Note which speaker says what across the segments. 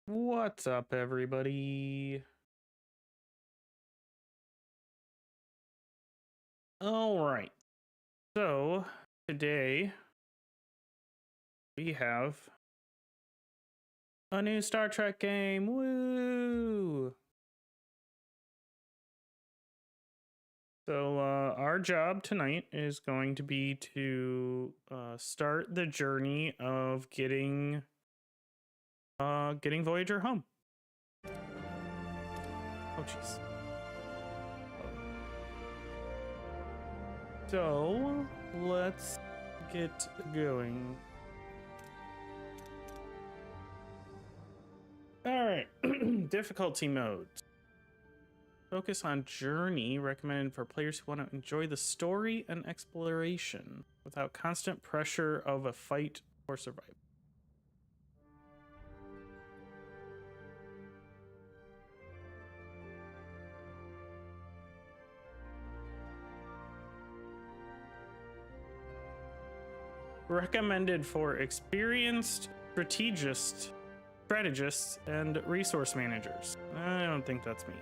Speaker 1: What's up, everybody? All right. So, today we have a new Star Trek game. Woo! So, our job tonight is going to be to start the journey of getting Voyager home. Oh, jeez. So, let's get going. All right. Difficulty modes. Focus on journey, recommended for players who want to enjoy the story and exploration without constant pressure of a fight or survival. Recommended for experienced strategists and resource managers. I don't think that's me.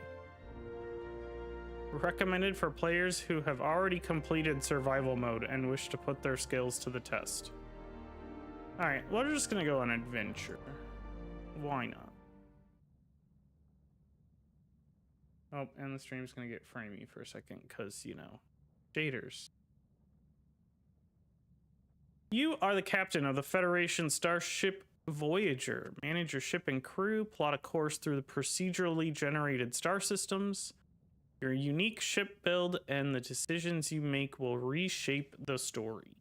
Speaker 1: Recommended for players who have already completed survival mode and wish to put their skills to the test. Alright, we're just gonna go on adventure. Why not? Oh, and the stream's gonna get framey for a second because, you know, shaders. You are the captain of the Federation starship Voyager. Manage your ship and crew, plot a course through the procedurally generated star systems. Your unique ship build and the decisions you make will reshape the story.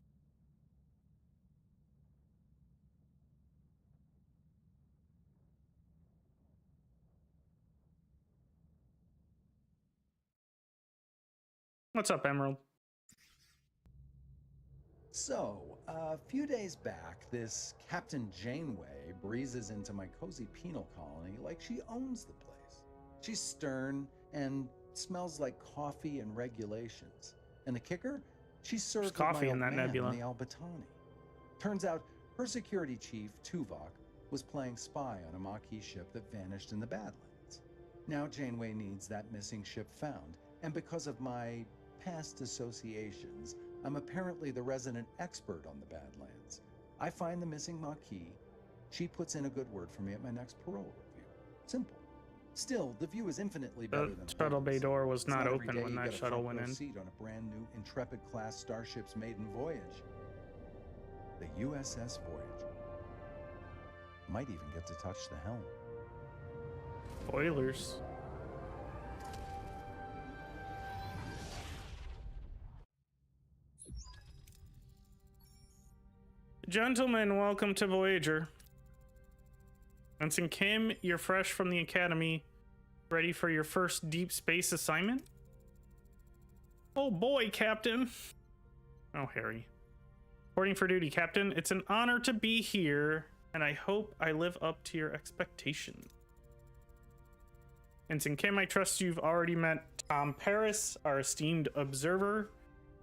Speaker 1: What's up, Emerald?
Speaker 2: So, a few days back, this Captain Janeway breezes into my cozy penal colony like she owns the place. She's stern and smells like coffee and regulations. And the kicker? She's served with
Speaker 1: coffee
Speaker 2: my
Speaker 1: in that
Speaker 2: old man
Speaker 1: nebula.
Speaker 2: in the Albatani. Turns out her security chief, Tuvok, was playing spy on a Maquis ship that vanished in the Badlands. Now Janeway needs that missing ship found, and because of my past associations, I'm apparently the resident expert on the Badlands. I find the missing Maquis. She puts in a good word for me at my next parole review. Simple. Still, the view is infinitely better than
Speaker 1: The shuttle bay door was not
Speaker 2: every
Speaker 1: open
Speaker 2: day
Speaker 1: when
Speaker 2: you
Speaker 1: that
Speaker 2: get a
Speaker 1: shuttle
Speaker 2: front
Speaker 1: went
Speaker 2: row
Speaker 1: in.
Speaker 2: seat on a brand new Intrepid-class starship's maiden voyage. The USS Voyager. Might even get to touch the helm.
Speaker 1: Spoilers. Gentlemen, welcome to Voyager. Ensign Kim, you're fresh from the academy. Ready for your first deep space assignment? Oh boy, Captain. Oh, Harry. Reporting for duty, Captain. It's an honor to be here, and I hope I live up to your expectations. Ensign Kim, I trust you've already met Tom Paris, our esteemed observer,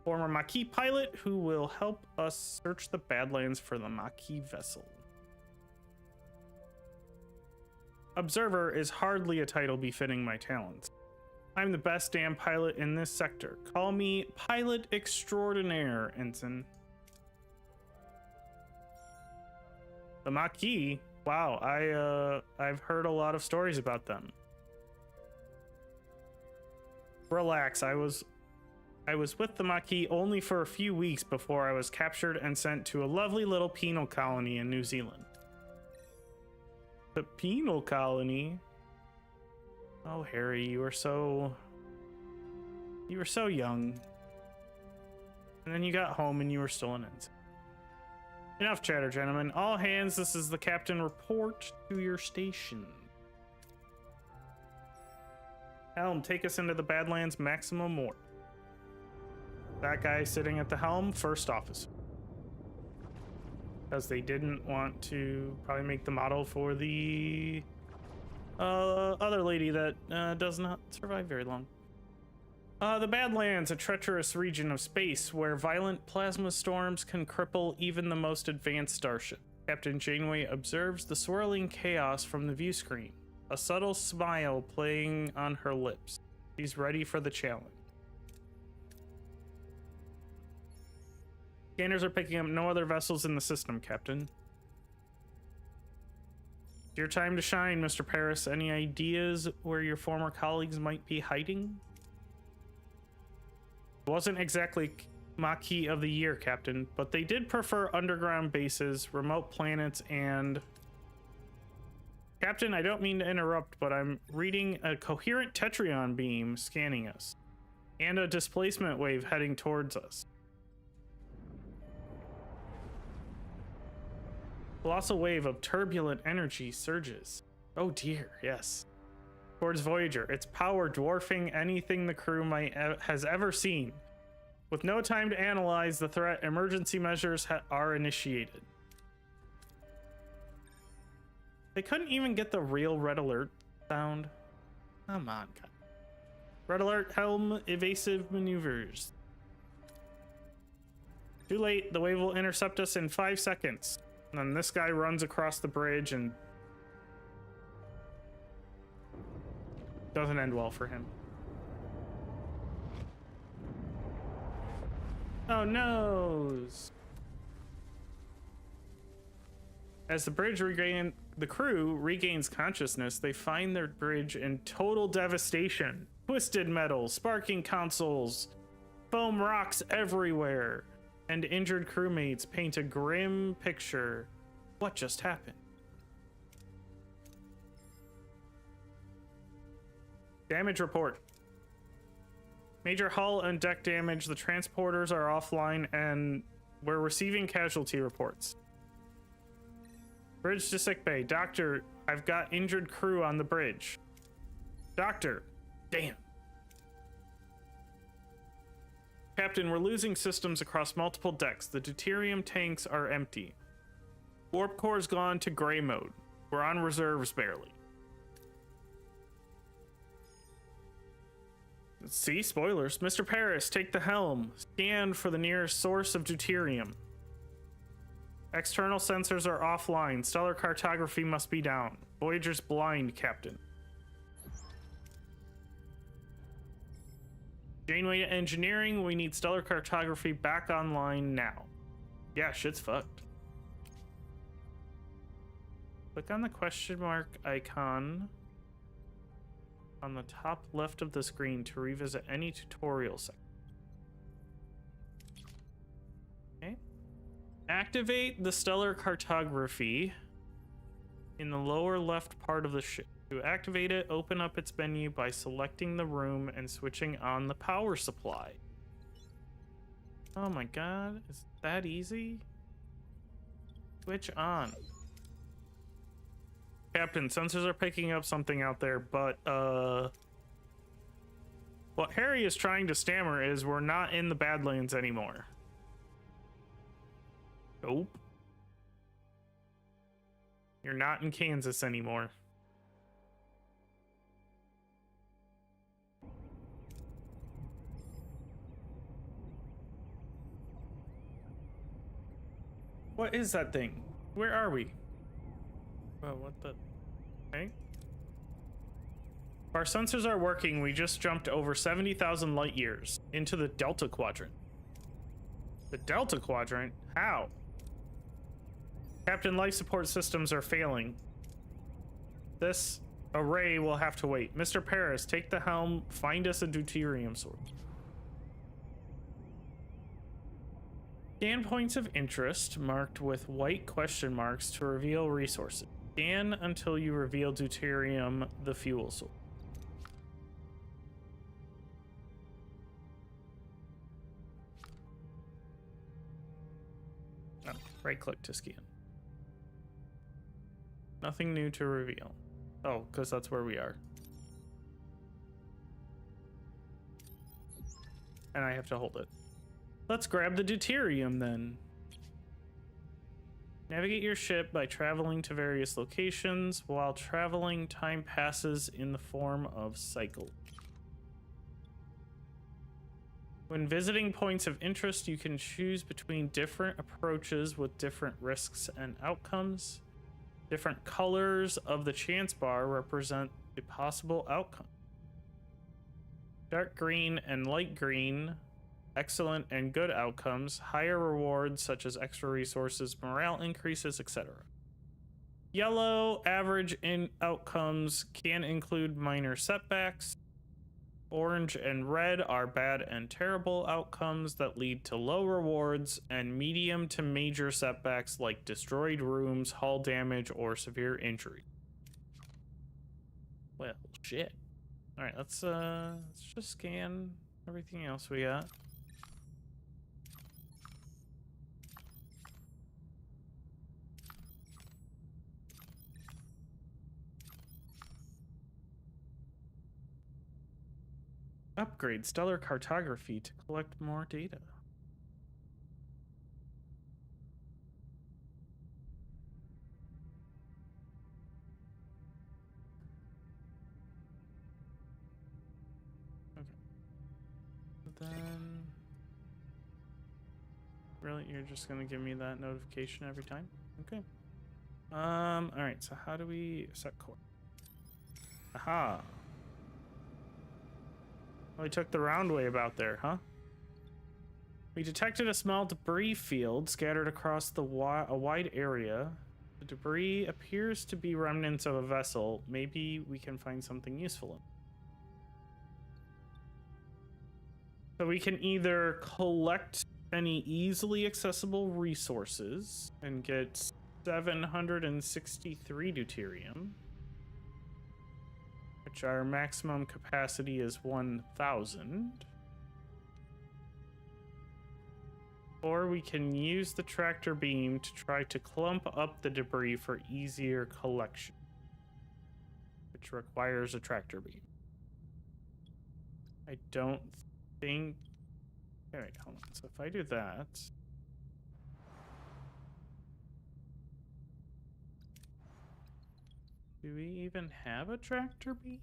Speaker 1: former Maquis pilot who will help us search the Badlands for the Maquis vessel. Observer is hardly a title befitting my talents. I'm the best damn pilot in this sector. Call me Pilot Extraordinaire, Ensign. The Maquis? Wow, I've heard a lot of stories about them. Relax, I was with the Maquis only for a few weeks before I was captured and sent to a lovely little penal colony in New Zealand. The penal colony? Oh, Harry, you were so young. And then you got home and you were still an ensign. Enough chatter, gentlemen. All hands, this is the captain. Report to your station. Helm, take us into the Badlands maximum warp. That guy sitting at the helm, first officer. Because they didn't want to probably make the model for the other lady that does not survive very long. The Badlands, a treacherous region of space where violent plasma storms can cripple even the most advanced starship. Captain Janeway observes the swirling chaos from the view screen, a subtle smile playing on her lips. She's ready for the challenge. Scanners are picking up no other vessels in the system, Captain. It's your time to shine, Mr. Paris. Any ideas where your former colleagues might be hiding? It wasn't exactly Maquis of the Year, Captain, but they did prefer underground bases, remote planets, and... Captain, I don't mean to interrupt, but I'm reading a coherent Tetrion beam scanning us, and a displacement wave heading towards us. Colossal wave of turbulent energy surges. Oh dear, yes. Towards Voyager, its power dwarfing anything the crew has ever seen. With no time to analyze the threat, emergency measures are initiated. They couldn't even get the real red alert sound. Come on, God. Red alert, helm, evasive maneuvers. Too late, the wave will intercept us in 5 seconds. And then this guy runs across the bridge and doesn't end well for him. Oh no! As the crew regains consciousness, they find their bridge in total devastation. Twisted metal, sparking consoles, foam rocks everywhere, and injured crewmates paint a grim picture. What just happened? Damage report. Major hull and deck damage. The transporters are offline and we're receiving casualty reports. Bridge to sickbay. Doctor, I've got injured crew on the bridge. Doctor, damn. Captain, we're losing systems across multiple decks. The deuterium tanks are empty. Warp core's gone to gray mode. We're on reserves barely. See, spoilers. Mr. Paris, take the helm. Scan for the nearest source of deuterium. External sensors are offline. Stellar cartography must be down. Voyager's blind, Captain. Janeway Engineering, we need stellar cartography back online now. Yeah, shit's fucked. Click on the question mark icon on the top left of the screen to revisit any tutorial section. Okay. Activate the stellar cartography in the lower left part of the ship. To activate it, open up its menu by selecting the room and switching on the power supply. Oh my god, is that easy? Switch on. Captain, sensors are picking up something out there, but what Harry is trying to stammer is we're not in the Badlands anymore. Nope. You're not in Kansas anymore. What is that thing? Where are we? Oh, what the? Okay. Our sensors are working. We just jumped over 70,000 light years into the Delta Quadrant. The Delta Quadrant? How? Captain, life support systems are failing. This array will have to wait. Mr. Paris, take the helm. Find us a deuterium source. Scan points of interest marked with white question marks to reveal resources. Scan until you reveal deuterium, the fuel source. Oh, right click to scan. Nothing new to reveal. Oh, because that's where we are. And I have to hold it. Let's grab the deuterium then. Navigate your ship by traveling to various locations. While traveling, time passes in the form of cycles. When visiting points of interest, you can choose between different approaches with different risks and outcomes. Different colors of the chance bar represent a possible outcome. Dark green and light green, excellent and good outcomes. Higher rewards such as extra resources, morale increases, etc. Yellow, average in outcomes can include minor setbacks. Orange and red are bad and terrible outcomes that lead to low rewards, and medium to major setbacks like destroyed rooms, hull damage, or severe injury. Well, shit. All right, let's just scan everything else we got. Upgrade stellar cartography to collect more data. Okay. Then really, you're just gonna give me that notification every time? Okay. All right. So how do we set course? Aha. We took the round way about there, huh? We detected a small debris field scattered across a wide area. The debris appears to be remnants of a vessel. Maybe we can find something useful in it. So we can either collect any easily accessible resources and get 763 deuterium, which our maximum capacity is 1,000. Or we can use the tractor beam to try to clump up the debris for easier collection, which requires a tractor beam. I don't think... All right, hold on. So if I do that... Do we even have a tractor beam?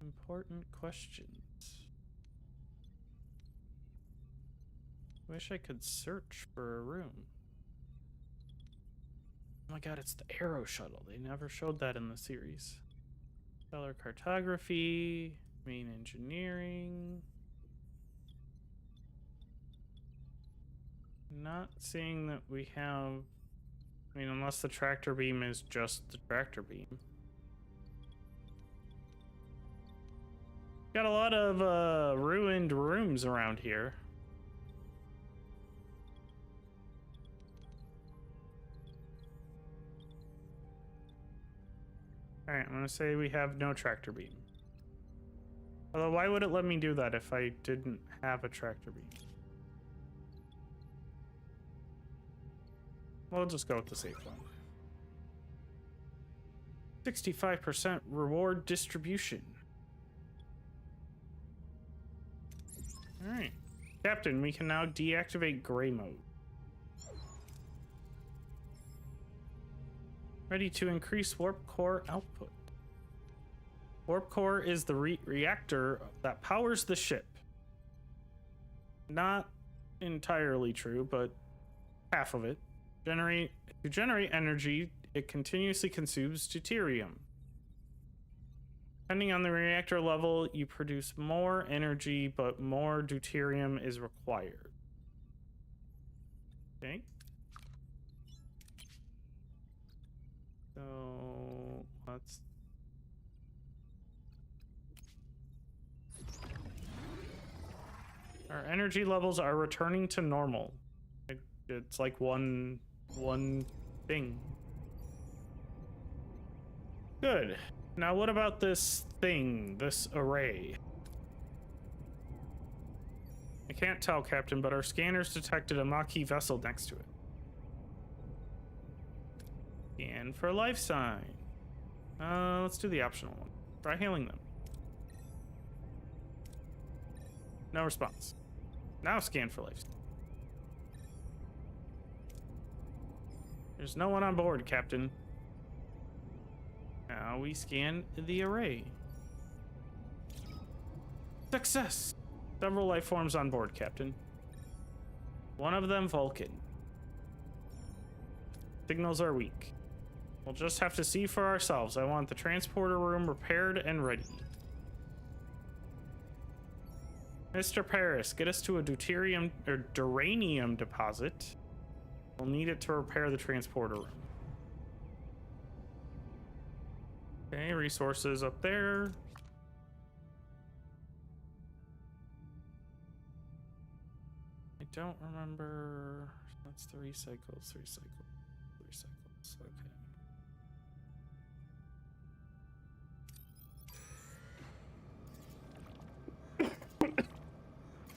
Speaker 1: Important questions. Wish I could search for a room. Oh my god, it's the Arrow shuttle. They never showed that in the series. Stellar cartography, main engineering. Not seeing that we have... I mean, unless the tractor beam is just the tractor beam. Got a lot of ruined rooms around here. Alright, I'm gonna say we have no tractor beam. Although, why would it let me do that if I didn't have a tractor beam? We'll just go with the safe one. 65% reward distribution. Alright. Captain, we can now deactivate gray mode. Ready to increase warp core output. Warp core is the reactor that powers the ship. Not entirely true, but half of it. To generate energy, it continuously consumes deuterium. Depending on the reactor level, you produce more energy, but more deuterium is required. Okay. So let's... Our energy levels are returning to normal. It's like one thing. Good. Now what about this thing, this array? I can't tell, Captain, but our scanners detected a Maquis vessel next to it. Scan for life sign. Let's do the optional one. Try hailing them. No response. Now scan for life sign. There's no one on board, Captain. Now we scan the array. Success! Several life forms on board, Captain. One of them Vulcan. Signals are weak. We'll just have to see for ourselves. I want the transporter room repaired and ready. Mr. Paris, get us to a deuterium or duranium deposit. We'll need it to repair the transporter room. Okay, resources up there. I don't remember. That's the recycles. Okay.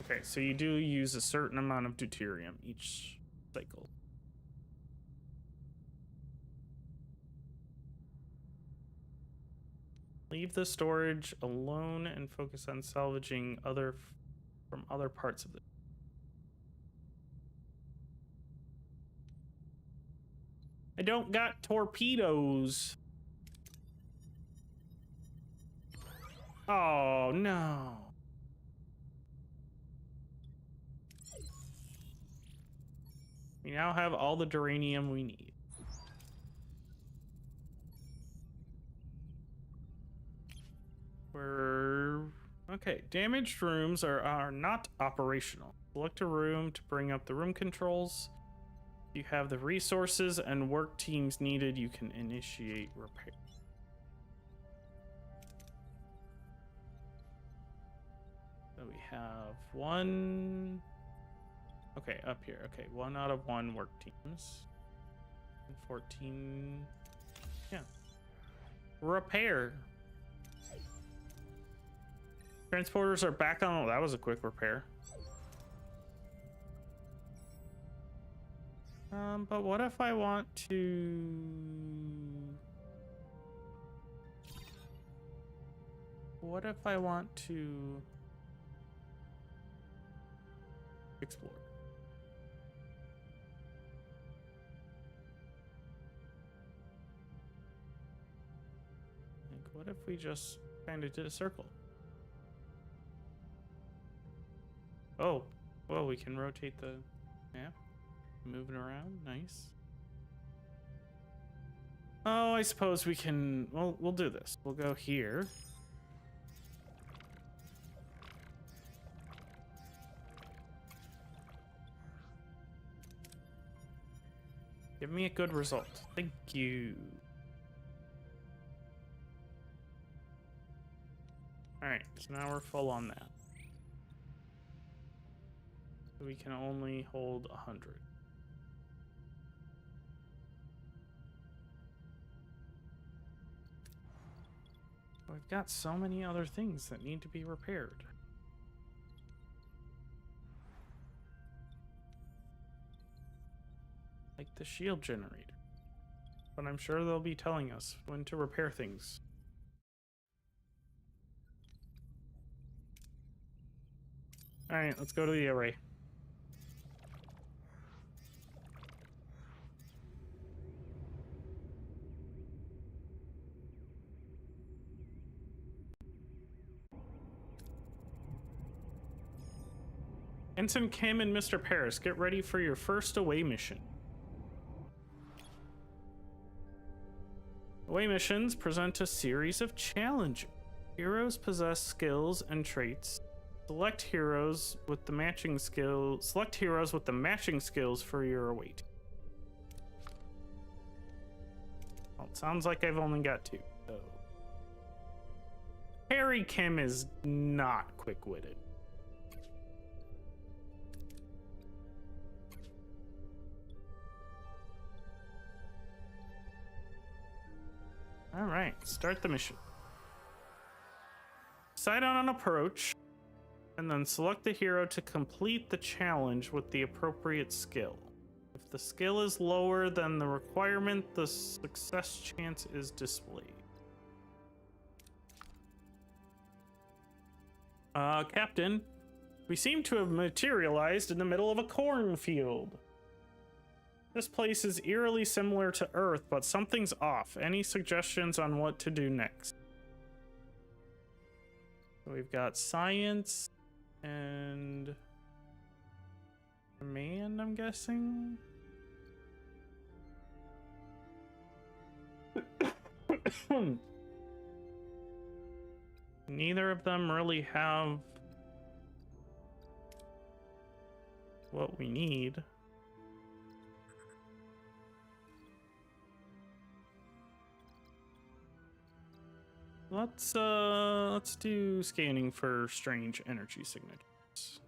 Speaker 1: Okay, so you do use a certain amount of deuterium each cycle. Leave the storage alone and focus on salvaging from other parts of the. I don't got torpedoes. Oh no. We now have all the duranium we need. Okay, damaged rooms are not operational. Select a room to bring up the room controls. If you have the resources and work teams needed, you can initiate repair. So we have one. Okay, up here. Okay, 1 out of 1 work teams. 14. Yeah. Repair. Transporters are back on. Oh, that was a quick repair. But what if I want to... What if I want to explore? Like, what if we just kind of did a circle? Oh, well, we can rotate the map. Moving around, nice. Oh, I suppose we can, well, we'll do this. We'll go here. Give me a good result. Thank you. Alright, so now we're full on that. So we can only hold 100. We've got so many other things that need to be repaired. Like the shield generator. But I'm sure they'll be telling us when to repair things. Alright, let's go to the array. Ensign Kim and Mr. Paris, get ready for your first away mission. Away missions present a series of challenges. Heroes possess skills and traits. Select heroes with the matching skills for your away team. Well, it sounds like I've only got 2. So Harry Kim is not quick-witted. All right, start the mission. Decide on an approach, and then select the hero to complete the challenge with the appropriate skill. If the skill is lower than the requirement, the success chance is displayed. Captain, we seem to have materialized in the middle of a cornfield. This place is eerily similar to Earth, but something's off. Any suggestions on what to do next? So we've got science and command, I'm guessing. Neither of them really have what we need. Let's do scanning for strange energy signatures.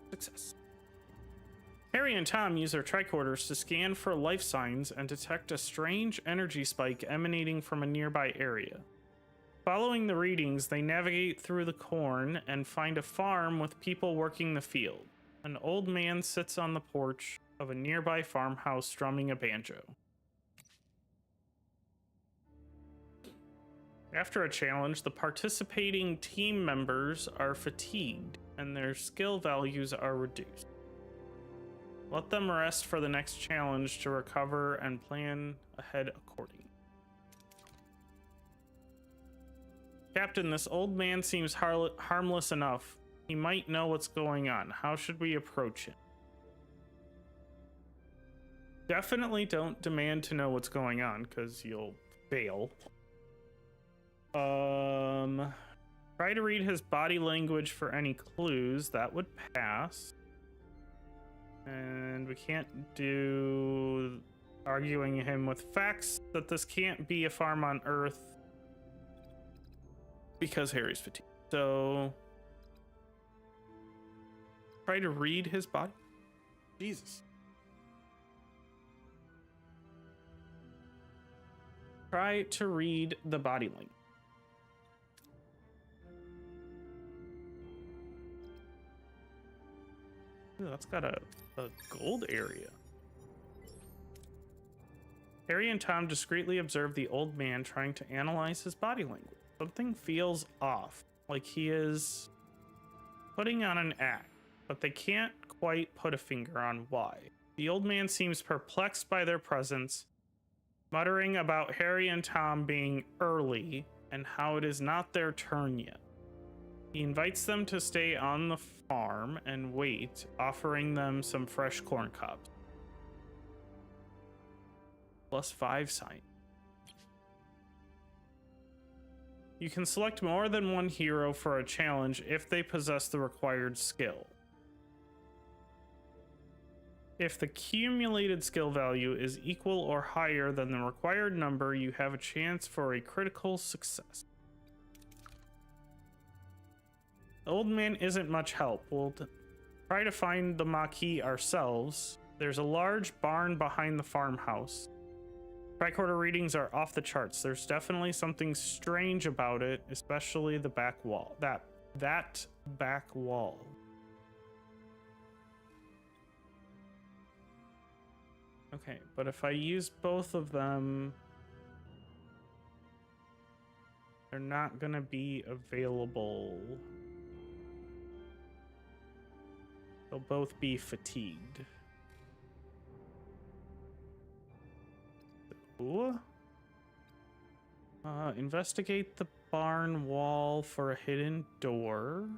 Speaker 1: Success. Harry and Tom use their tricorders to scan for life signs and detect a strange energy spike emanating from a nearby area. Following the readings, they navigate through the corn and find a farm with people working the field. An old man sits on the porch of a nearby farmhouse strumming a banjo. After a challenge, the participating team members are fatigued and their skill values are reduced. Let them rest for the next challenge to recover and plan ahead accordingly. Captain, this old man seems harmless enough. He might know what's going on. How should we approach him? Definitely don't demand to know what's going on, because you'll fail. Try to read his body language for any clues. That would pass. And we can't do arguing him with facts that this can't be a farm on Earth because Harry's fatigued. So try to read his body. Jesus. Try to read the body language. Ooh, that's got a gold area. Harry and Tom discreetly observe the old man trying to analyze his body language. Something feels off, like he is putting on an act, but they can't quite put a finger on why. The old man seems perplexed by their presence, muttering about Harry and Tom being early and how it is not their turn yet. He invites them to stay on the farm and wait, offering them some fresh corn cobs. +5 sign. You can select more than one hero for a challenge if they possess the required skill. If the cumulated skill value is equal or higher than the required number, you have a chance for a critical success. The old man isn't much help. We'll try to find the Maquis ourselves. There's a large barn behind the farmhouse. Tricorder readings are off the charts. There's definitely something strange about it, especially the back wall. That back wall. Okay, but if I use both of them, they're not gonna be available. They'll both be fatigued. Ooh. Investigate the barn wall for a hidden door.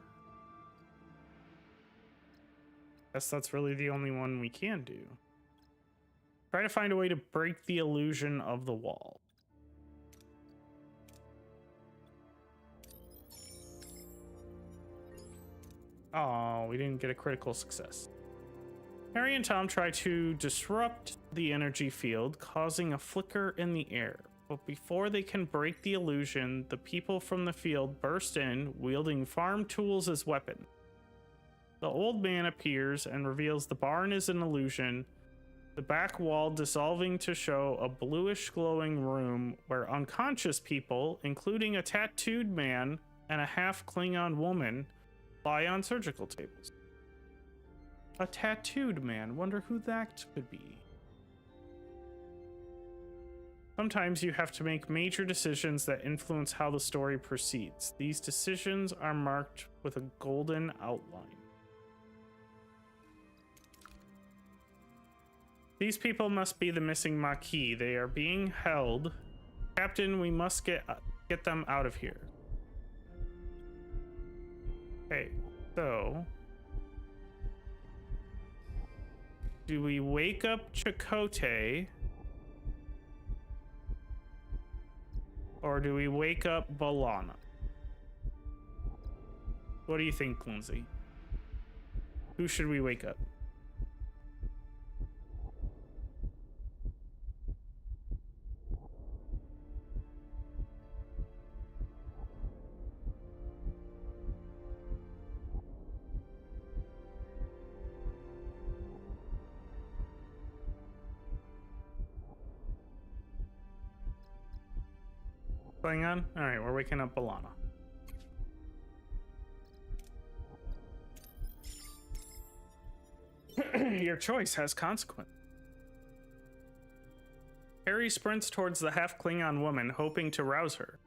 Speaker 1: Guess that's really the only one we can do. Try to find a way to break the illusion of the wall. Oh, we didn't get a critical success. Harry and Tom try to disrupt the energy field, causing a flicker in the air. But before they can break the illusion, the people from the field burst in, wielding farm tools as weapons. The old man appears and reveals the barn is an illusion, the back wall dissolving to show a bluish glowing room where unconscious people, including a tattooed man and a half Klingon woman, lie on surgical tables. A tattooed man. Wonder who that could be. Sometimes you have to make major decisions that influence how the story proceeds. These decisions are marked with a golden outline. These people must be the missing Maquis. They are being held Captain, we must get them out of here. Okay, so do we wake up Chakotay or do we wake up Balana? What do you think, Lindsay? Who should we wake up? Going on? All right, we're waking up Balana. Your choice has consequence. Harry sprints towards the half Klingon woman, hoping to rouse her.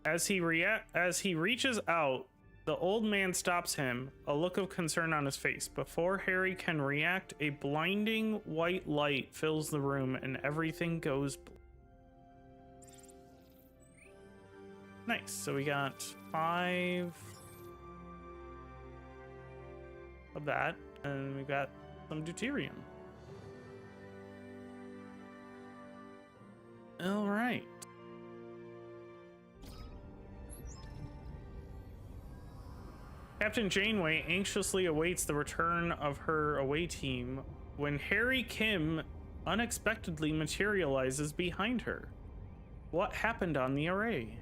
Speaker 1: As he reaches out, the old man stops him, a look of concern on his face. Before Harry can react, a blinding white light fills the room and everything goes blue. Nice. So we got 5 of that, and we got some deuterium. All right. Captain Janeway anxiously awaits the return of her away team when Harry Kim unexpectedly materializes behind her. What happened on the array?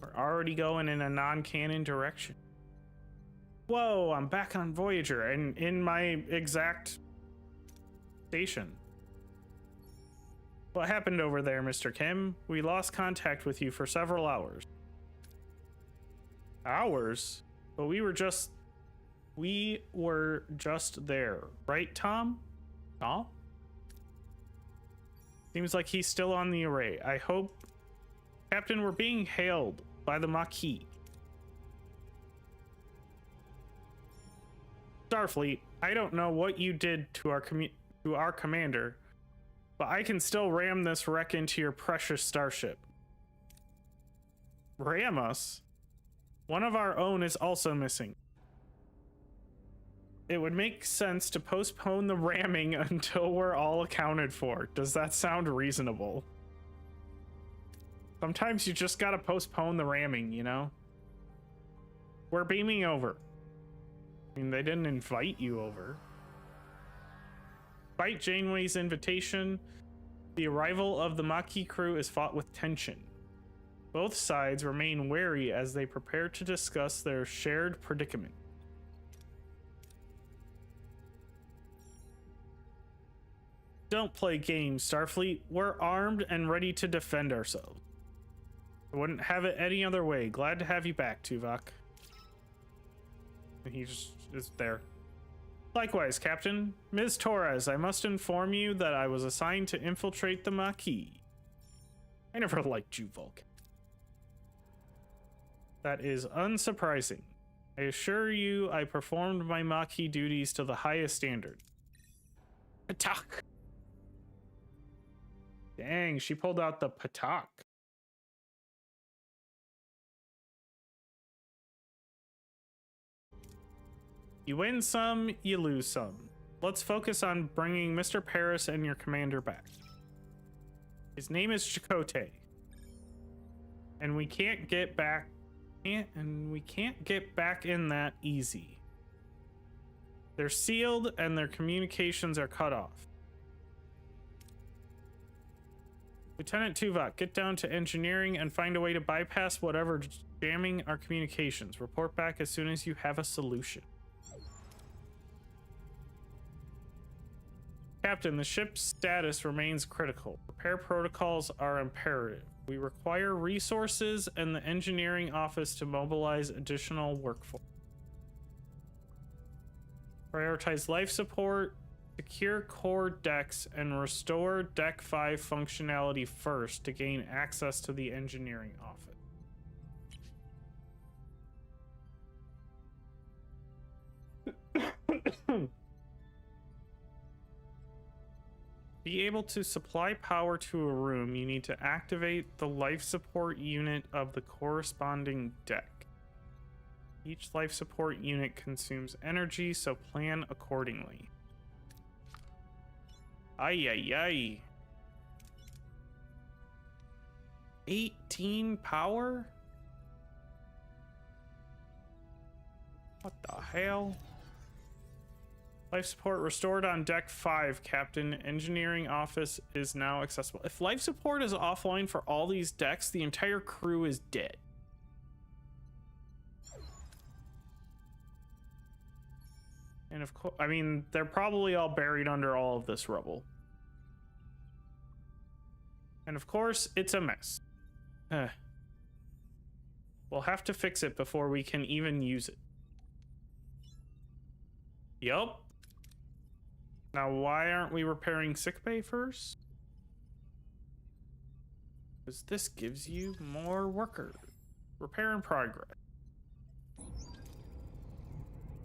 Speaker 1: We're already going in a non-canon direction. Whoa, I'm back on Voyager and in my exact station. What happened over there, Mr. Kim? We lost contact with you for several hours. Hours? But we were just there, right, Tom? Tom? Seems like he's still on the array. I hope... Captain, we're being hailed by the Maquis. Starfleet, I don't know what you did to our commander, but I can still ram this wreck into your precious starship. Ram us? One of our own is also missing. It would make sense to postpone the ramming until we're all accounted for. Does that sound reasonable? Sometimes you just gotta postpone the ramming, you know? We're beaming over. I mean, they didn't invite you over. Despite Janeway's invitation, the arrival of the Maquis crew is fought with tension. Both sides remain wary as they prepare to discuss their shared predicament. Don't play games, Starfleet. We're armed and ready to defend ourselves. I wouldn't have it any other way. Glad to have you back, Tuvok. He just is there. Likewise, Captain. Ms. Torres, I must inform you that I was assigned to infiltrate the Maquis. I never liked you, Vulcan. That is unsurprising. I assure you I performed my Maquis duties to the highest standard. Patak. Dang, she pulled out the Patak. You win some, you lose some. Let's focus on bringing Mr. Paris and your commander back. His name is Chakotay. And we can't get back in that easy. They're sealed and their communications are cut off. Lieutenant Tuvok, get down to engineering and find a way to bypass whatever's jamming our communications. Report back as soon as you have a solution. Captain, the ship's status remains critical. Repair protocols are imperative. We require resources and the engineering office to mobilize additional workforce. Prioritize life support, secure core decks, and restore Deck 5 functionality first to gain access to the engineering office. be able to supply power to a room, you need to activate the life support unit of the corresponding deck. Each life support unit consumes energy, so plan accordingly. Ay, ay, ay. 18 power? What the hell? Life support restored on deck 5, Captain. Engineering office is now accessible. If life support is offline for all these decks, the entire crew is dead. And of course, I mean, they're probably all buried under all of this rubble. And of course, it's a mess. We'll have to fix it before we can even use it. Yup. Now, why aren't we repairing sickbay first? Because this gives you more workers. Repair in progress.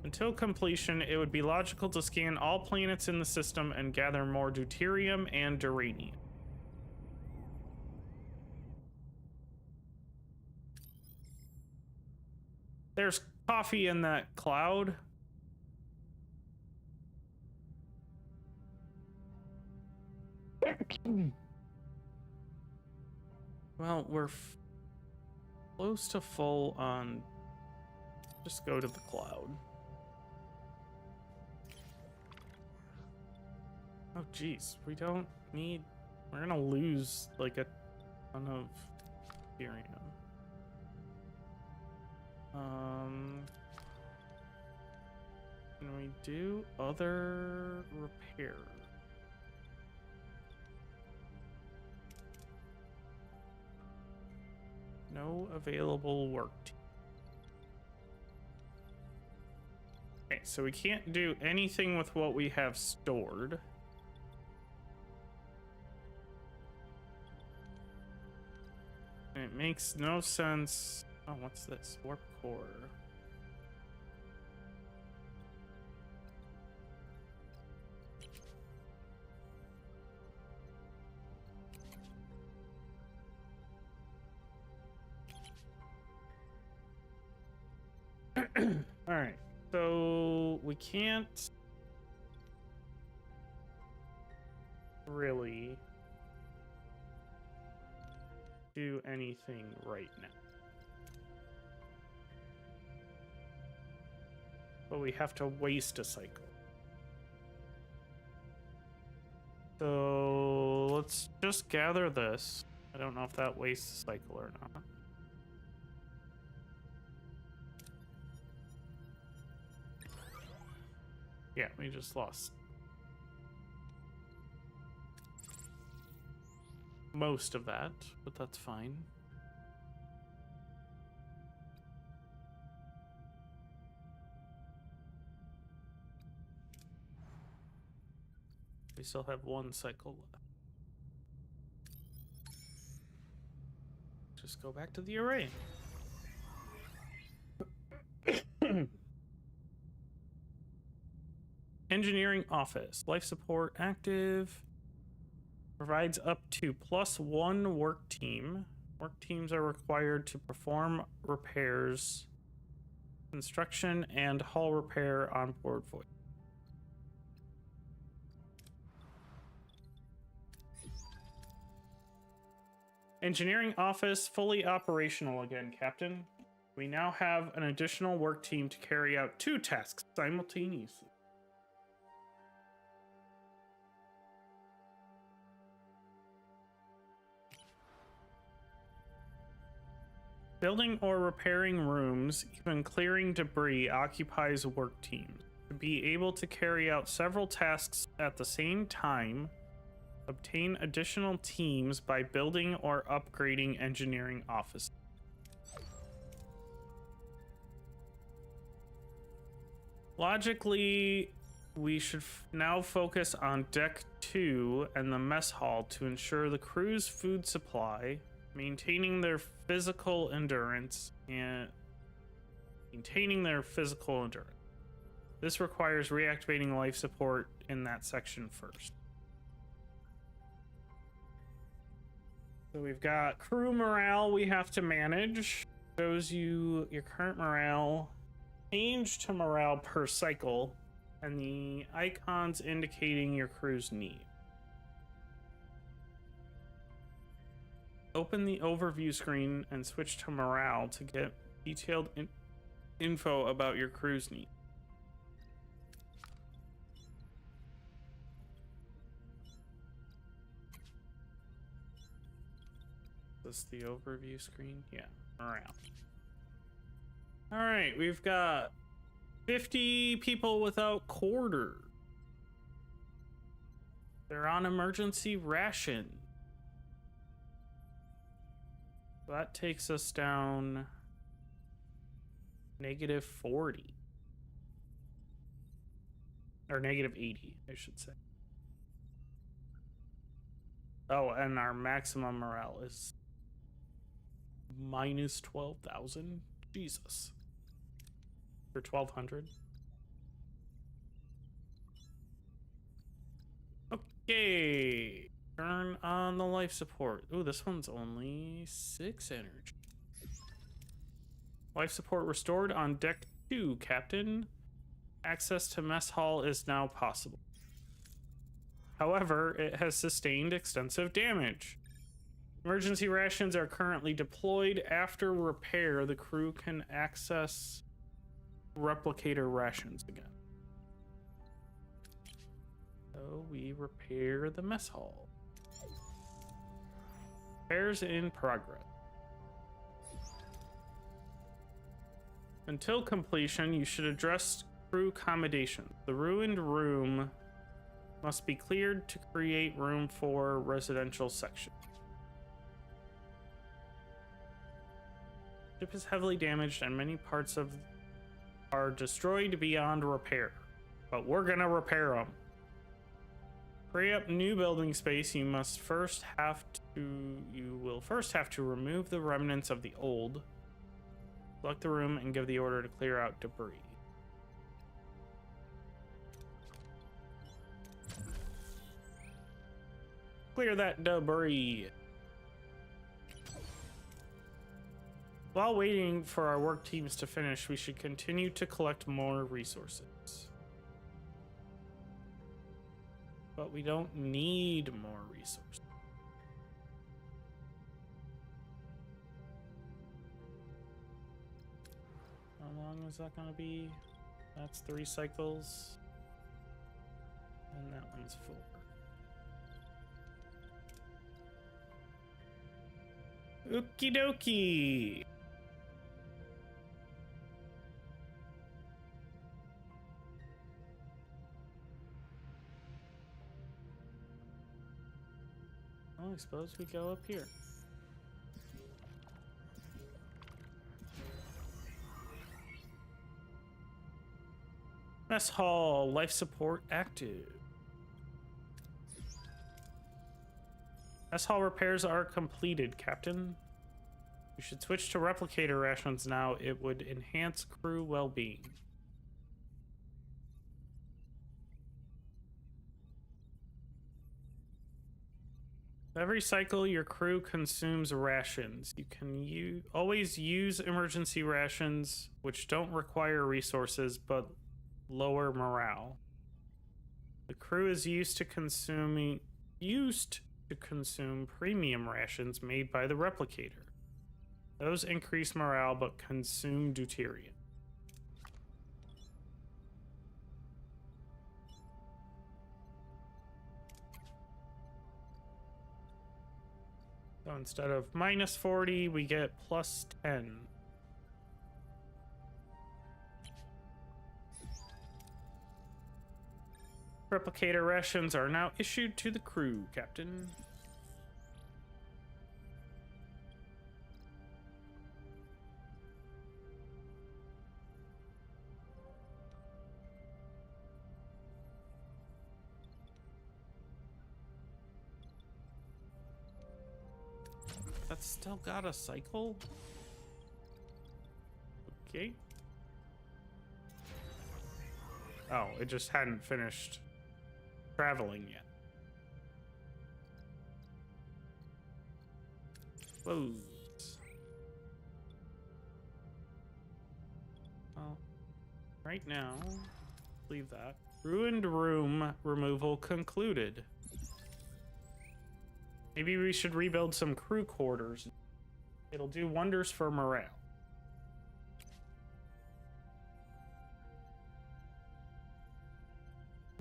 Speaker 1: Until completion, it would be logical to scan all planets in the system and gather more deuterium and duranium. There's coffee in that cloud. Well, we're close to full on. Just go to the cloud. Oh, geez. We don't need... We're gonna lose, like, a ton of deuterium. Can we do other repair? No available work team. Okay, so we can't do anything with what we have stored. And it makes no sense. Oh, what's this? Warp core. All right, so we can't really do anything right now. But we have to waste a cycle. So let's just gather this. I don't know if that wastes a cycle or not. Yeah, we just lost most of that, but that's fine. We still have one cycle left. Just go back to the array. Engineering office. Life support active. Provides up to +1 work team. Work teams are required to perform repairs, construction, and hull repair on board Voyager. Engineering office fully operational again, Captain. We now have an additional work team to carry out 2 tasks simultaneously. Building or repairing rooms, even clearing debris, occupies work teams. To be able to carry out several tasks at the same time, obtain additional teams by building or upgrading engineering offices. Logically, we should now focus on Deck 2 and the mess hall to ensure the crew's food supply, maintaining their physical endurance. This requires reactivating life support in that section first. So we've got crew morale we have to manage. Shows you your current morale. Change to morale per cycle. And the icons indicating your crew's need. Open the overview screen and switch to morale to get detailed info about your crew's need. Is this the overview screen? Yeah, morale. All right, we've got 50 people without quarters. They're on emergency ration. So that takes us down -40. Or -80, I should say. Oh, and our maximum morale is -12,000. Jesus. For 1,200. Okay. Turn on the life support. Ooh, this one's only 6 energy. Life support restored on deck 2, Captain. Access to mess hall is now possible. However, it has sustained extensive damage. Emergency rations are currently deployed. After repair, the crew can access replicator rations again. So we repair the mess hall. Repairs in progress. Until completion, you should address crew accommodation. The ruined room must be cleared to create room for residential section. Ship is heavily damaged and many parts of are destroyed beyond repair, but we're gonna repair them. Free up new building space. You will first have to remove the remnants of the old. Select the room and give the order to clear out debris. Clear that debris. While waiting for our work teams to finish, we should continue to collect more resources. But we don't need more resources. How long is that going to be? That's 3 cycles. And that one's 4. Okie dokie. Well, I suppose we go up here. Mess hall, life support active. Mess hall repairs are completed, Captain. You should switch to replicator rations now. It would enhance crew well-being. Every cycle, your crew consumes rations. You can always use emergency rations, which don't require resources, but lower morale. The crew is used to consume premium rations made by the replicator. Those increase morale, but consume deuterium. So instead of -40, we get +10. Replicator rations are now issued to the crew, Captain. That's still got a cycle? Okay. Oh, it just hadn't finished traveling yet. Close. Well, right now, leave that. Ruined room removal concluded. Maybe we should rebuild some crew quarters. It'll do wonders for morale.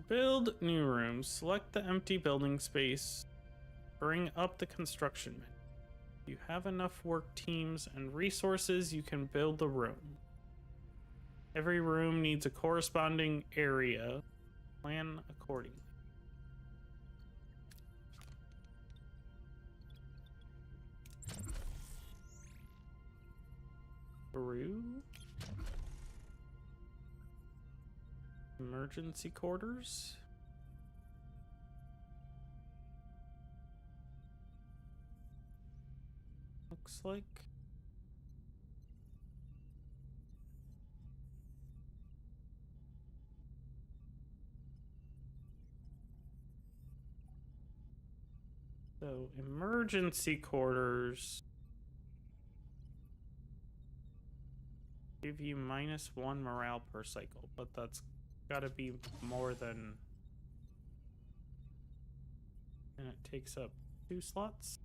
Speaker 1: Build new rooms. Select the empty building space. Bring up the construction menu. If you have enough work teams and resources, you can build the room. Every room needs a corresponding area. Plan accordingly. Peru. Emergency quarters. Looks like. So, emergency quarters give you -1 morale per cycle, but that's gotta be more than. And it takes up 2 slots.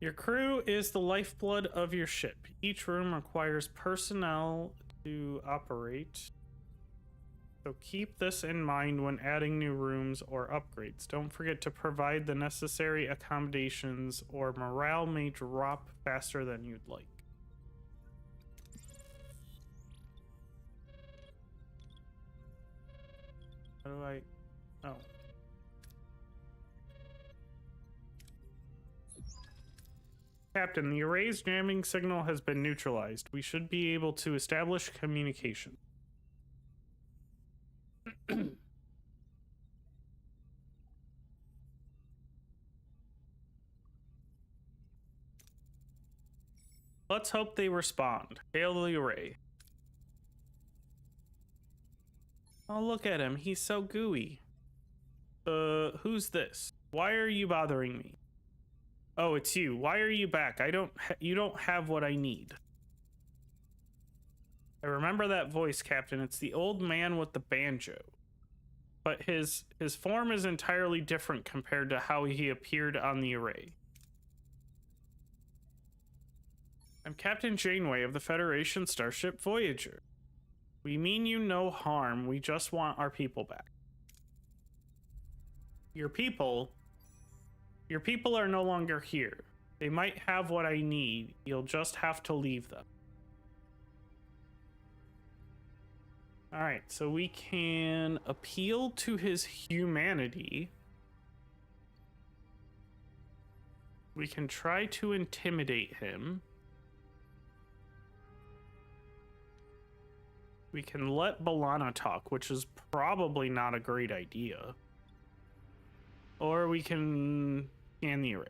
Speaker 1: Your crew is the lifeblood of your ship. Each room requires personnel to operate. So keep this in mind when adding new rooms or upgrades. Don't forget to provide the necessary accommodations or morale may drop faster than you'd like. How do I... Oh. Captain, the array's jamming signal has been neutralized. We should be able to establish communication. Let's hope they respond. Hail the array. Oh, look at him. He's so gooey. Who's this? Why are you bothering me? Oh, it's you. Why are you back? You don't have what I need. I remember that voice, Captain. It's the old man with the banjo. But his form is entirely different compared to how he appeared on the array. I'm Captain Janeway of the Federation starship Voyager. We mean you no harm. We just want our people back. Your people are no longer here. They might have what I need. You'll just have to leave them. All right, so we can appeal to his humanity. We can try to intimidate him. We can let Balana talk, which is probably not a great idea. Or we can scan the array.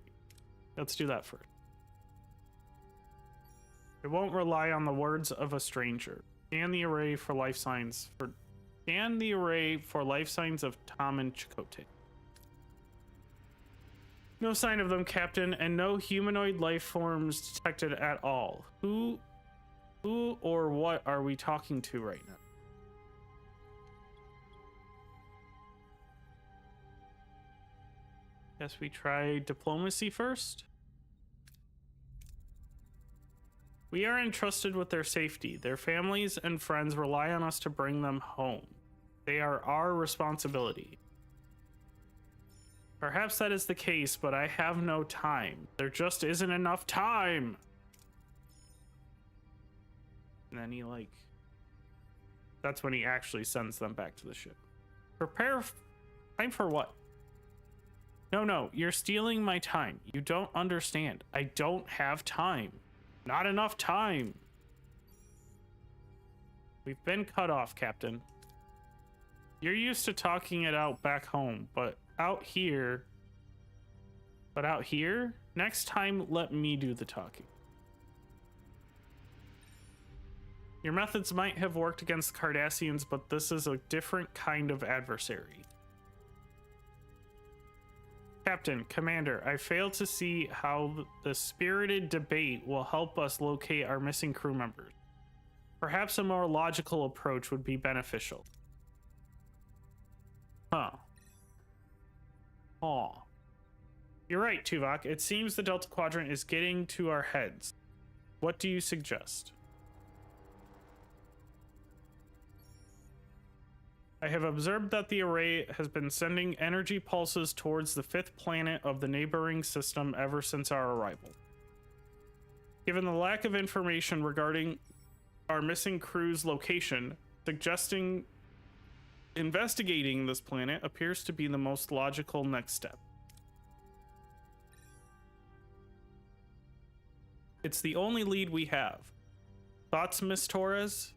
Speaker 1: Let's do that first. It won't rely on the words of a stranger. Scan the array for life signs of Tom and Chakotay. No sign of them, Captain, and no humanoid life forms detected at all. Who or what are we talking to right now? Guess we try diplomacy first. We are entrusted with their safety. Their families and friends rely on us to bring them home. They are our responsibility. Perhaps that is the case, but I have no time. There just isn't enough time. And then he that's when he actually sends them back to the ship. Time for what? No, you're stealing my time. You don't understand. I don't have time. Not enough time. We've been cut off, Captain. You're used to talking it out back home, but out here, next time, let me do the talking. Your methods might have worked against the Cardassians, but this is a different kind of adversary. Captain, Commander, I fail to see how the spirited debate will help us locate our missing crew members. Perhaps a more logical approach would be beneficial. Huh. Aw. You're right, Tuvok. It seems the Delta Quadrant is getting to our heads. What do you suggest? I have observed that the array has been sending energy pulses towards the 5th planet of the neighboring system ever since our arrival. Given the lack of information regarding our missing crew's location, suggesting investigating this planet appears to be the most logical next step. It's the only lead we have. Thoughts, Miss Torres?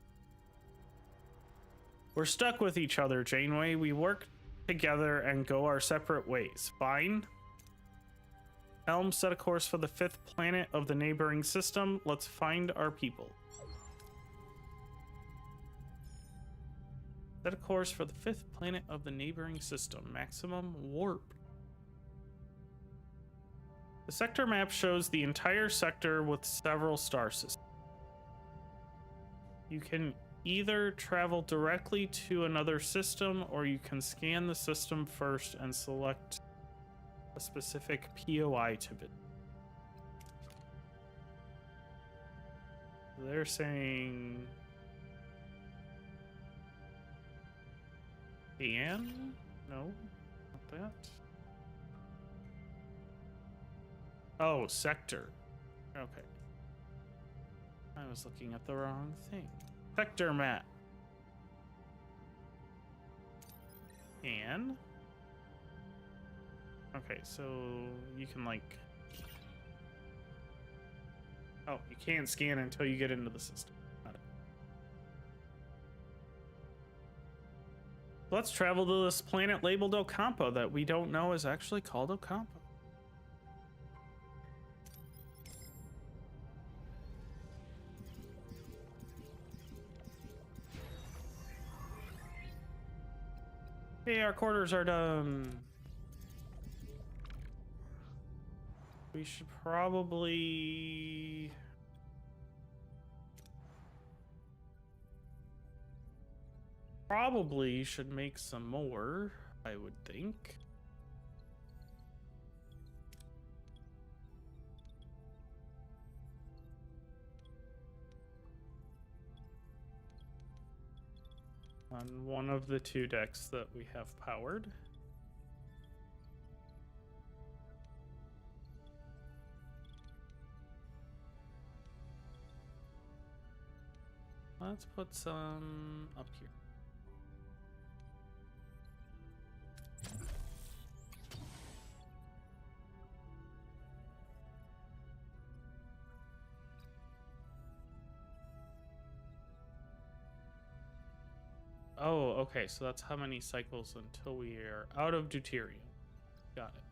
Speaker 1: We're stuck with each other, Janeway. We work together and go our separate ways. Fine? Helm, set a course for the 5th planet of the neighboring system. Let's find our people. Set a course for the 5th planet of the neighboring system. Maximum warp. The sector map shows the entire sector with several star systems. You can either travel directly to another system, or you can scan the system first and select a specific POI to visit. They're saying Dan? No, not that. Oh, sector. Okay. I was looking at the wrong thing. Sector map. And okay, so you can like, oh, you can't scan until you get into the system. Got it. Let's travel to this planet labeled Ocampo that we don't know is actually called Ocampo. Okay, our quarters are done. We should probably should make some more, I would think. On one of the 2 decks that we have powered. Let's put some up here. Oh, okay, so that's how many cycles until we are out of deuterium. Got it.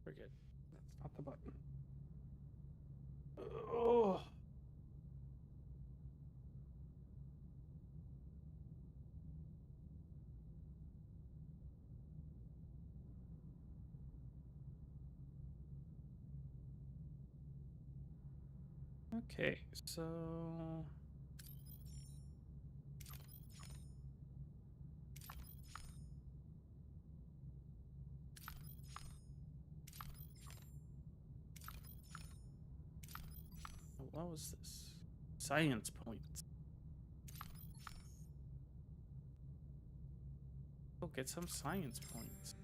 Speaker 1: Forget. That's not the button. Oh. Okay, so what was this? Science points. Oh, get some science points.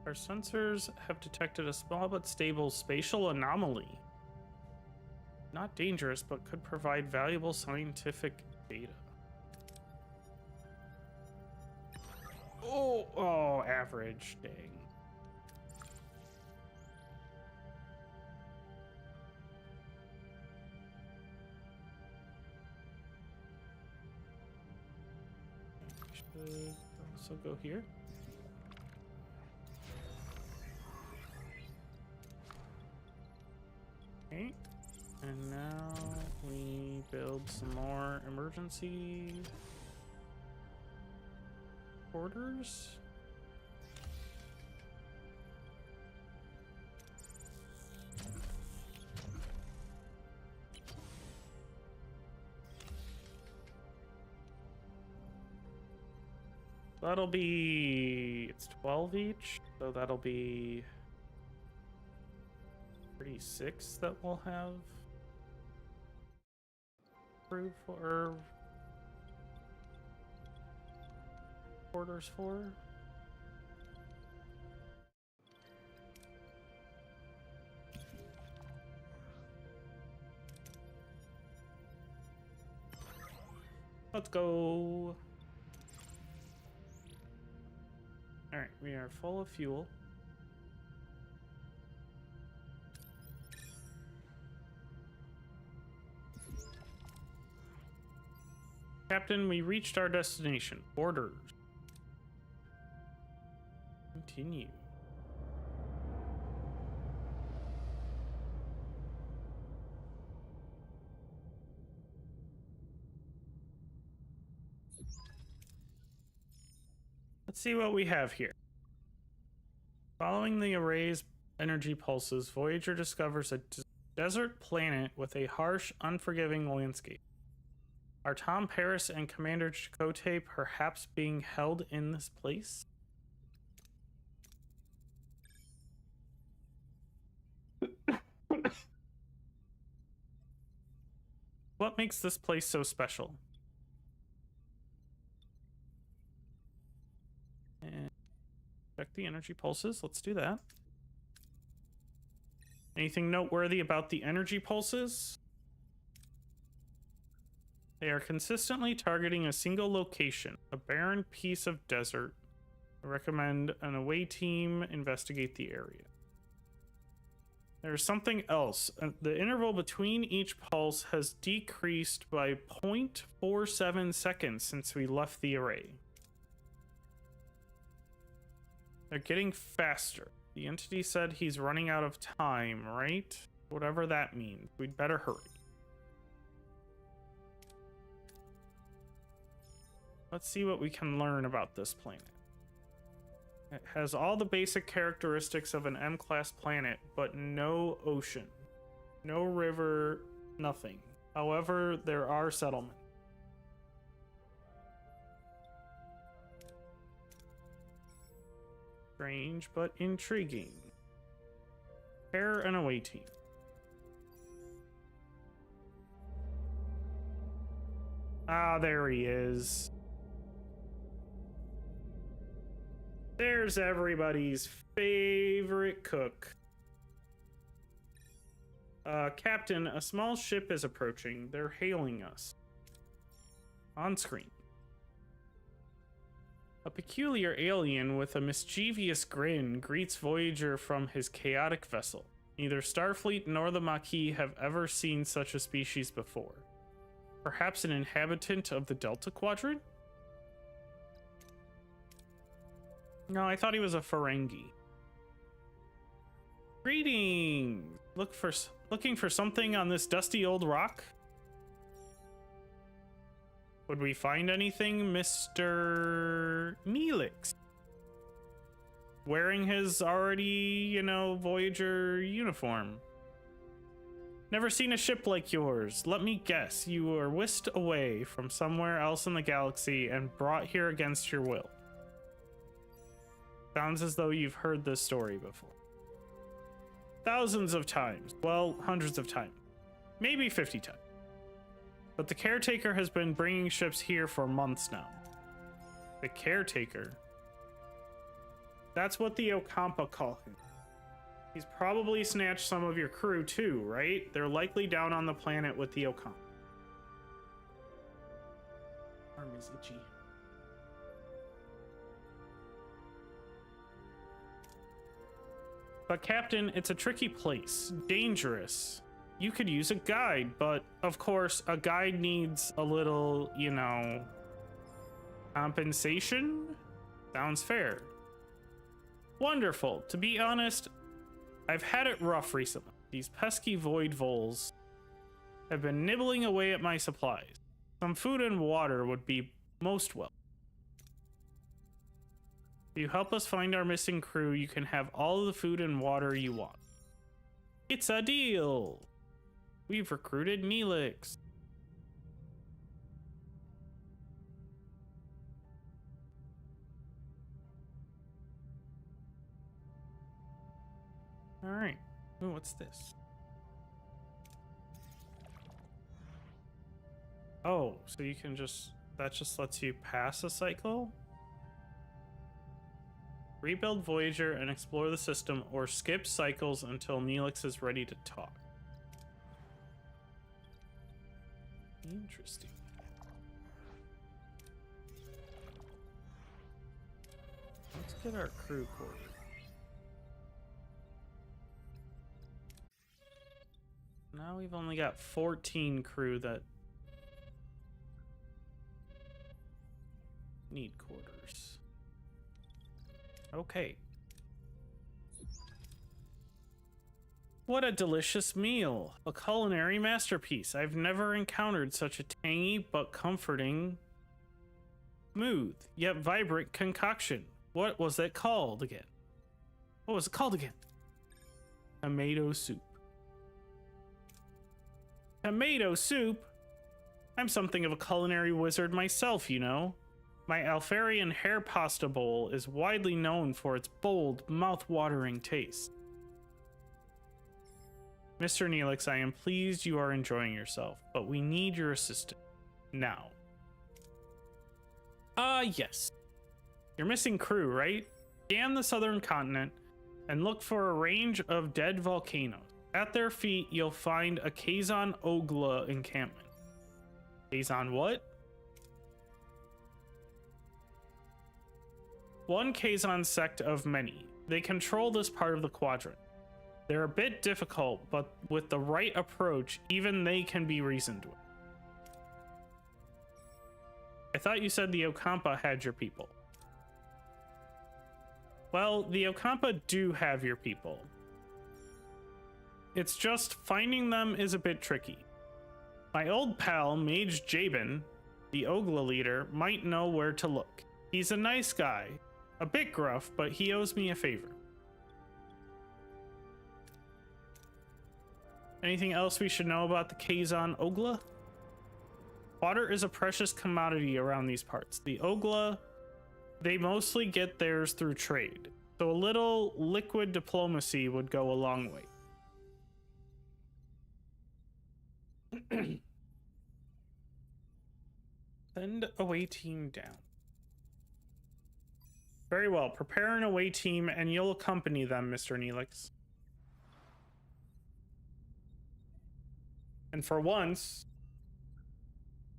Speaker 1: Our sensors have detected a small but stable spatial anomaly. Not dangerous, but could provide valuable scientific data. Oh, average, dang. so go here. Okay, and now we build some more emergency quarters. That'll be, it's 12 each, so that'll be 36 that we'll have approved for orders for. Let's go. All right, we are full of fuel. Captain, we reached our destination. Orders. Continue. Let's see what we have here. Following the array's energy pulses, Voyager discovers a desert planet with a harsh, unforgiving landscape. Are Tom Paris and Commander Chakotay perhaps being held in this place? What makes this place so special? And check the energy pulses. Let's do that. Anything noteworthy about the energy pulses? They are consistently targeting a single location, a barren piece of desert. I recommend an away team investigate the area. There's something else. The interval between each pulse has decreased by 0.47 seconds since we left the array. They're getting faster. The entity said he's running out of time, right? Whatever that means. We'd better hurry. Let's see what we can learn about this planet. It has all the basic characteristics of an M-class planet, but no ocean, no river, nothing. However, there are settlements. Strange, but intriguing. Pair and away team. Ah, there he is. There's everybody's favorite cook. Captain, a small ship is approaching. They're hailing us. On screen. A peculiar alien with a mischievous grin greets Voyager from his chaotic vessel. Neither Starfleet nor the Maquis have ever seen such a species before. Perhaps an inhabitant of the Delta Quadrant? No, I thought he was a Ferengi. Greetings! Looking for something on this dusty old rock? Would we find anything, Mr. Neelix? Wearing his already, Voyager uniform. Never seen a ship like yours. Let me guess, you were whisked away from somewhere else in the galaxy and brought here against your will. Sounds as though you've heard this story before. Thousands of times. Well, hundreds of times. Maybe 50 times. But the caretaker has been bringing ships here for months now. The caretaker? That's what the Ocampa call him. He's probably snatched some of your crew too, right? They're likely down on the planet with the Ocampa. Arm is itchy. But Captain, it's a tricky place. Dangerous. You could use a guide, but of course, a guide needs a little, compensation? Sounds fair. Wonderful. To be honest, I've had it rough recently. These pesky void voles have been nibbling away at my supplies. Some food and water would be most welcome. If you help us find our missing crew, you can have all of the food and water you want. It's a deal. We've recruited Neelix. All right. Ooh, what's this? Oh, so you can just, that just lets you pass a cycle? Rebuild Voyager and explore the system, or skip cycles until Neelix is ready to talk. Interesting. Let's get our crew quarters. Now we've only got 14 crew that need quarters. Okay. What a delicious meal. A culinary masterpiece. I've never encountered such a tangy but comforting, smooth, yet vibrant concoction. What was it called again? What was it called again? Tomato soup. Tomato soup? I'm something of a culinary wizard myself, you know. My Alfarian hair pasta bowl is widely known for its bold, mouth-watering taste. Mr. Neelix, I am pleased you are enjoying yourself, but we need your assistance now. Yes. You're missing crew, right? Scan the southern continent and look for a range of dead volcanoes. At their feet, you'll find a Kazon Ogla encampment. Kazon what? One Kazon sect of many. They control this part of the quadrant. They're a bit difficult, but with the right approach, even they can be reasoned with. I thought you said the Okampa had your people. Well, the Okampa do have your people. It's just finding them is a bit tricky. My old pal, Mage Jabin, the Ogla leader, might know where to look. He's a nice guy, a bit gruff, but he owes me a favor. Anything else we should know about the Kazon Ogla? Water is a precious commodity around these parts. The Ogla, they mostly get theirs through trade, so a little liquid diplomacy would go a long way. Send away team down. Very well. Prepare an away team and you'll accompany them, Mr. Neelix. And for once,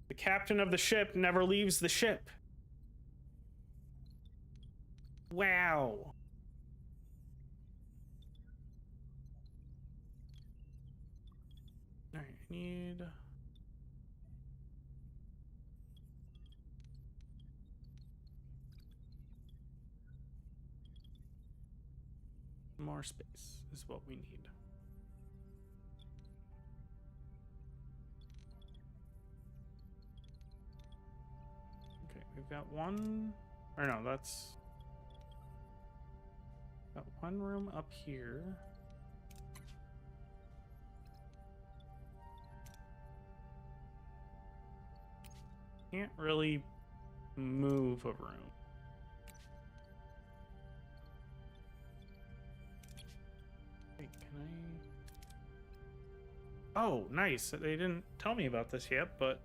Speaker 1: the captain of the ship never leaves the ship. Wow. All right, I need... more space is what we need. Okay, we've got one, or no, that's got one room up here. Can't really move a room. Wait, can I? Oh, nice. They didn't tell me about this yet, but...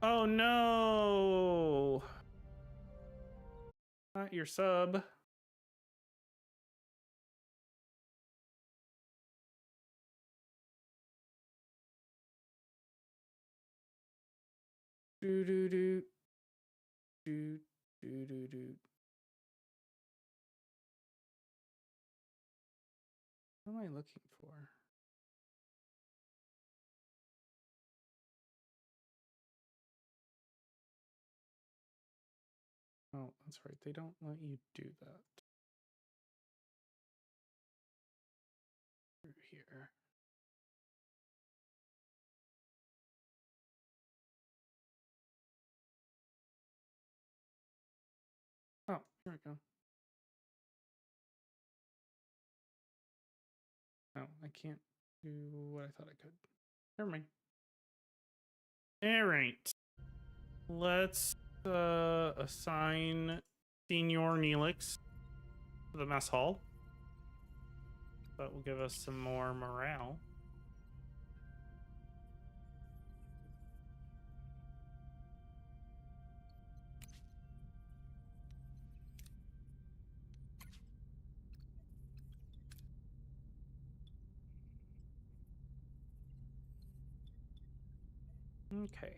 Speaker 1: Oh no! Not your sub. Do do do do do do do. What am I looking for? Oh, that's right. They don't let you do that. Through here. Oh, here we go. No, I can't do what I thought I could. Never mind. All right. Let's assign Senior Neelix to the mess hall. That will give us some more morale. Okay.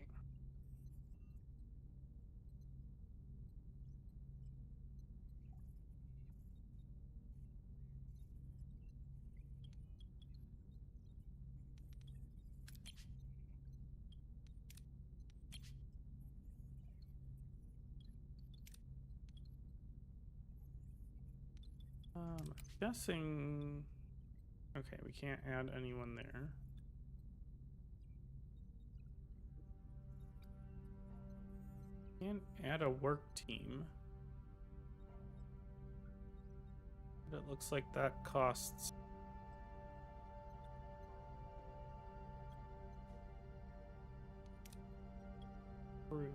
Speaker 1: I'm guessing. Okay, we can't add anyone there. Can't add a work team. But it looks like that costs. Crew.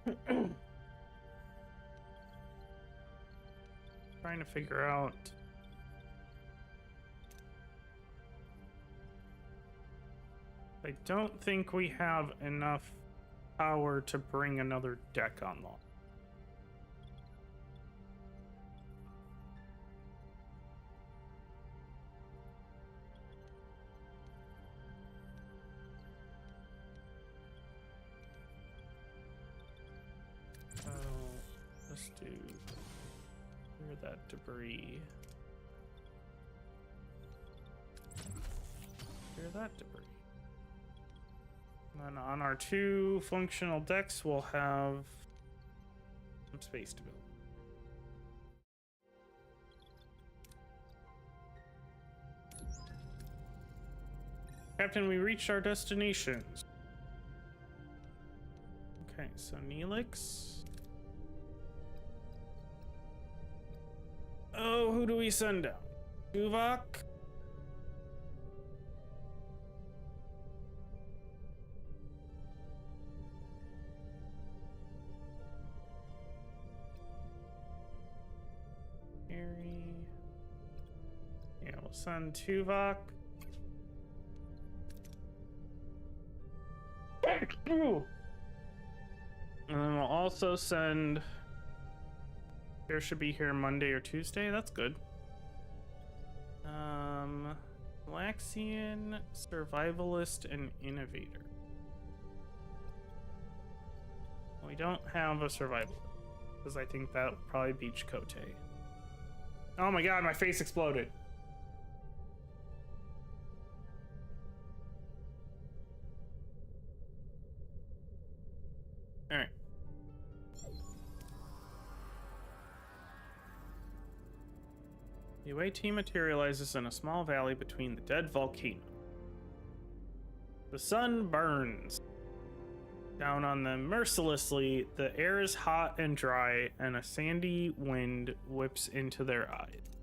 Speaker 1: Okay. Trying to figure out. I don't think we have enough power to bring another deck online. So let's do clear that debris. Clear that debris. And then on our 2 functional decks, we'll have some space to build. Captain, we reached our destinations. Okay, so Neelix. Oh, who do we send out? Tuvok? Harry. Yeah, we'll send Tuvok. And then we'll also send. There should be here Monday or Tuesday. That's good. Laxian, Survivalist, and Innovator. We don't have a Survivalist, because I think that would probably be Chakotay. Oh my god, my face exploded. Alright. The away team materializes in a small valley between the dead volcano. The sun burns down on them mercilessly. The air is hot and dry, and a sandy wind whips into their eyes.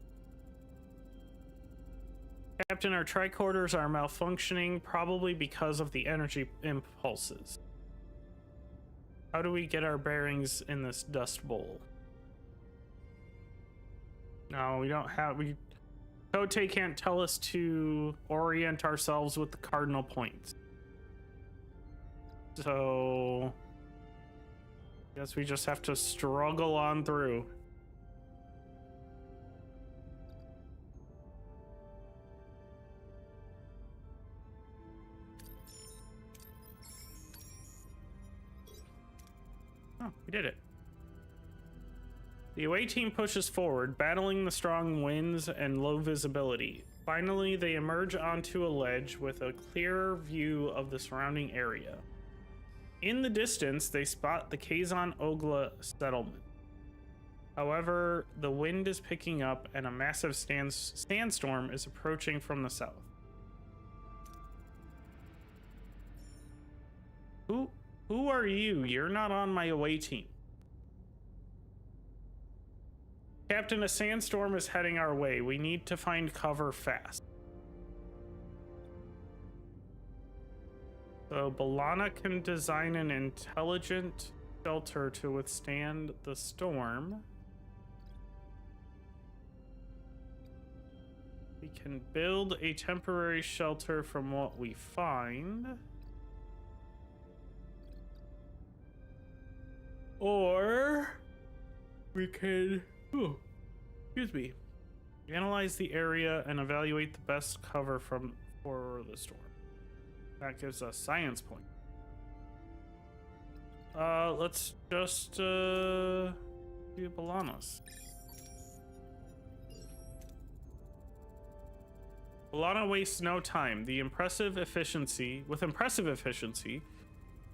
Speaker 1: Captain, our tricorders are malfunctioning, probably because of the energy impulses. How do we get our bearings in this dust bowl? No, we don't have. Chakotay can't tell us to orient ourselves with the cardinal points. So, I guess we just have to struggle on through. Oh, we did it. The away team pushes forward, battling the strong winds and low visibility. Finally, they emerge onto a ledge with a clearer view of the surrounding area. In the distance, they spot the Kazan Ogla settlement. However, the wind is picking up and a massive sandstorm is approaching from the south. Who are you? You're not on my away team. Captain, a sandstorm is heading our way. We need to find cover fast. So Balana can design an intelligent shelter to withstand the storm. We can build a temporary shelter from what we find. Or we could, excuse me, analyze the area and evaluate the best cover for the storm. That gives us science point. Let's just do Balanas. Balana wastes no time. With impressive efficiency,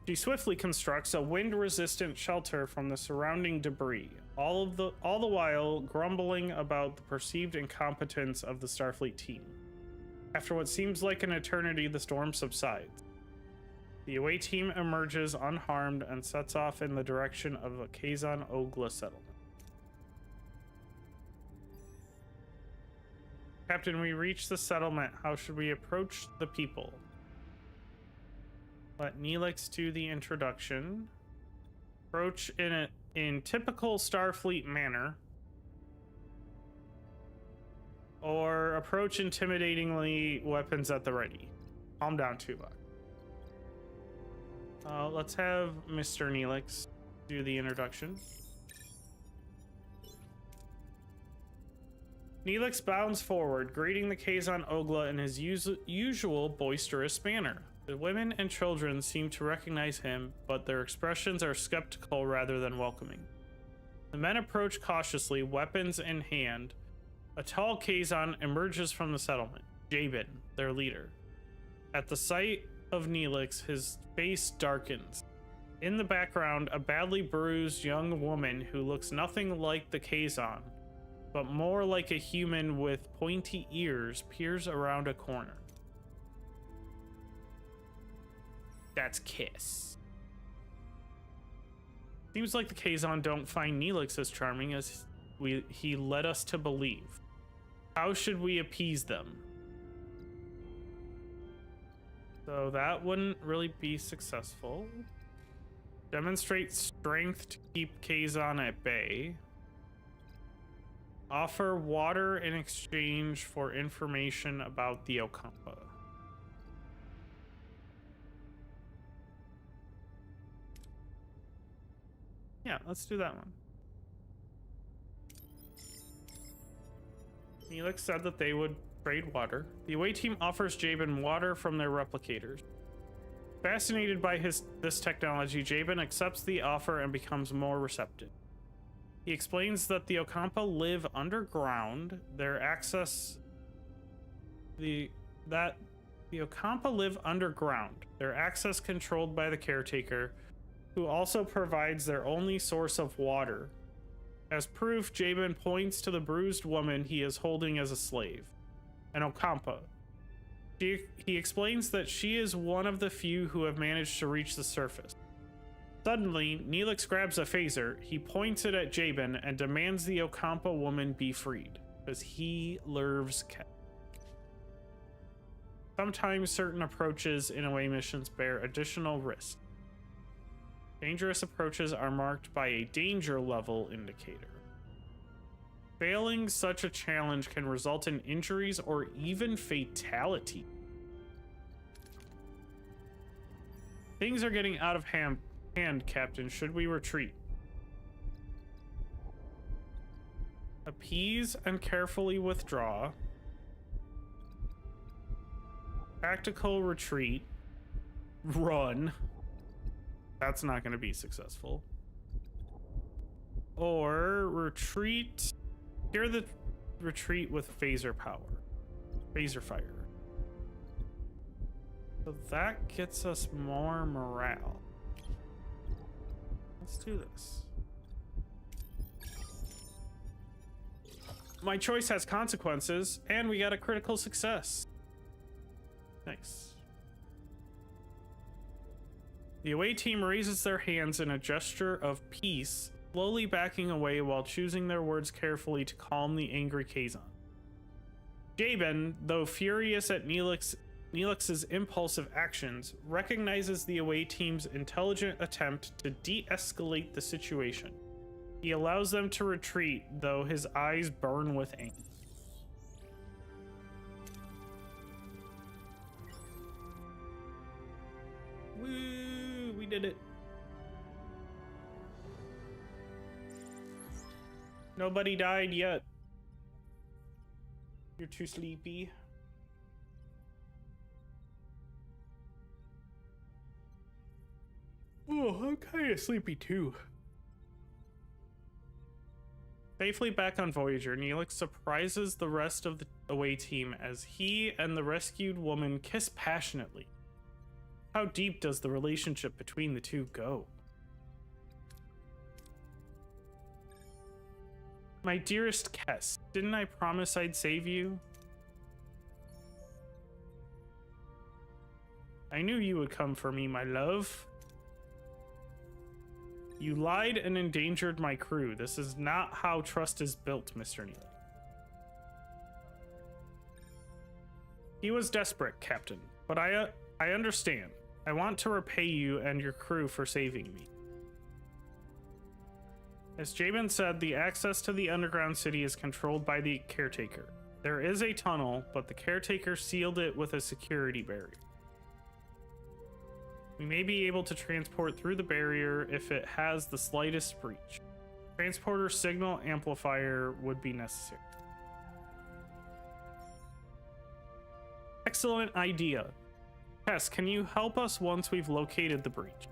Speaker 1: she swiftly constructs a wind-resistant shelter from the surrounding debris, all the while grumbling about the perceived incompetence of the Starfleet team. After what seems like an eternity, the storm subsides. The away team emerges unharmed and sets off in the direction of the Kazan Ogla settlement. Captain, we reach the settlement. How should we approach the people? Let Neelix do the introduction. Approach in typical Starfleet manner. Or approach intimidatingly, weapons at the ready. Calm down, Tuvok. Let's have Mr. Neelix do the introduction. Neelix bounds forward, greeting the Kazan Ogla in his usual boisterous manner. The women and children seem to recognize him, but their expressions are skeptical rather than welcoming. The men approach cautiously, weapons in hand. A tall Kazan emerges from the settlement, Jabin, their leader. At the sight of Neelix, his face darkens. In the background, a badly bruised young woman who looks nothing like the Kazan, but more like a human with pointy ears, peers around a corner. That's Kiss. Seems like the Kazan don't find Neelix as charming as he led us to believe. How should we appease them? So that wouldn't really be successful. Demonstrate strength to keep Kazan at bay. Offer water in exchange for information about the Ocampa. Yeah, let's do that one. Neelix said that they would trade water. The away team offers Jabin water from their replicators. Fascinated by this technology, Jabin accepts the offer and becomes more receptive. He explains that the Ocampa live underground. The Ocampa live underground. Their access controlled by the caretaker, who also provides their only source of water. As proof, Jabin points to the bruised woman he is holding as a slave, an Ocampa. He explains that she is one of the few who have managed to reach the surface. Suddenly, Neelix grabs a phaser, he points it at Jabin and demands the Ocampa woman be freed, because he loves cat. Sometimes certain approaches in away missions bear additional risk. Dangerous approaches are marked by a danger level indicator. Failing such a challenge can result in injuries or even fatality. Things are getting out of hand, Captain. Should we retreat? Appease and carefully withdraw. Tactical retreat. Run. That's not going to be successful. Or retreat. Steer the retreat with phaser power. Razor fire. So that gets us more morale. Let's do this. My choice has consequences, and we got a critical success. Nice. The away team raises their hands in a gesture of peace, slowly backing away while choosing their words carefully to calm the angry Kazon. Jabin, though furious at Neelix's impulsive actions, recognizes the away team's intelligent attempt to de-escalate the situation. He allows them to retreat, though his eyes burn with anger. Woo! We did it. Nobody died yet. You're too sleepy. Oh, I'm kind of sleepy too. Safely back on Voyager, Neelix surprises the rest of the away team as he and the rescued woman kiss passionately. How deep does the relationship between the two go? My dearest Kess, didn't I promise I'd save you? I knew you would come for me, my love. You lied and endangered my crew. This is not how trust is built, Mr. Neelix. He was desperate, Captain, but I understand. I want to repay you and your crew for saving me. As Jabin said, the access to the underground city is controlled by the caretaker. There is a tunnel, but the caretaker sealed it with a security barrier. We may be able to transport through the barrier if it has the slightest breach. Transporter signal amplifier would be necessary. Excellent idea. Tess, can you help us once we've located the breach?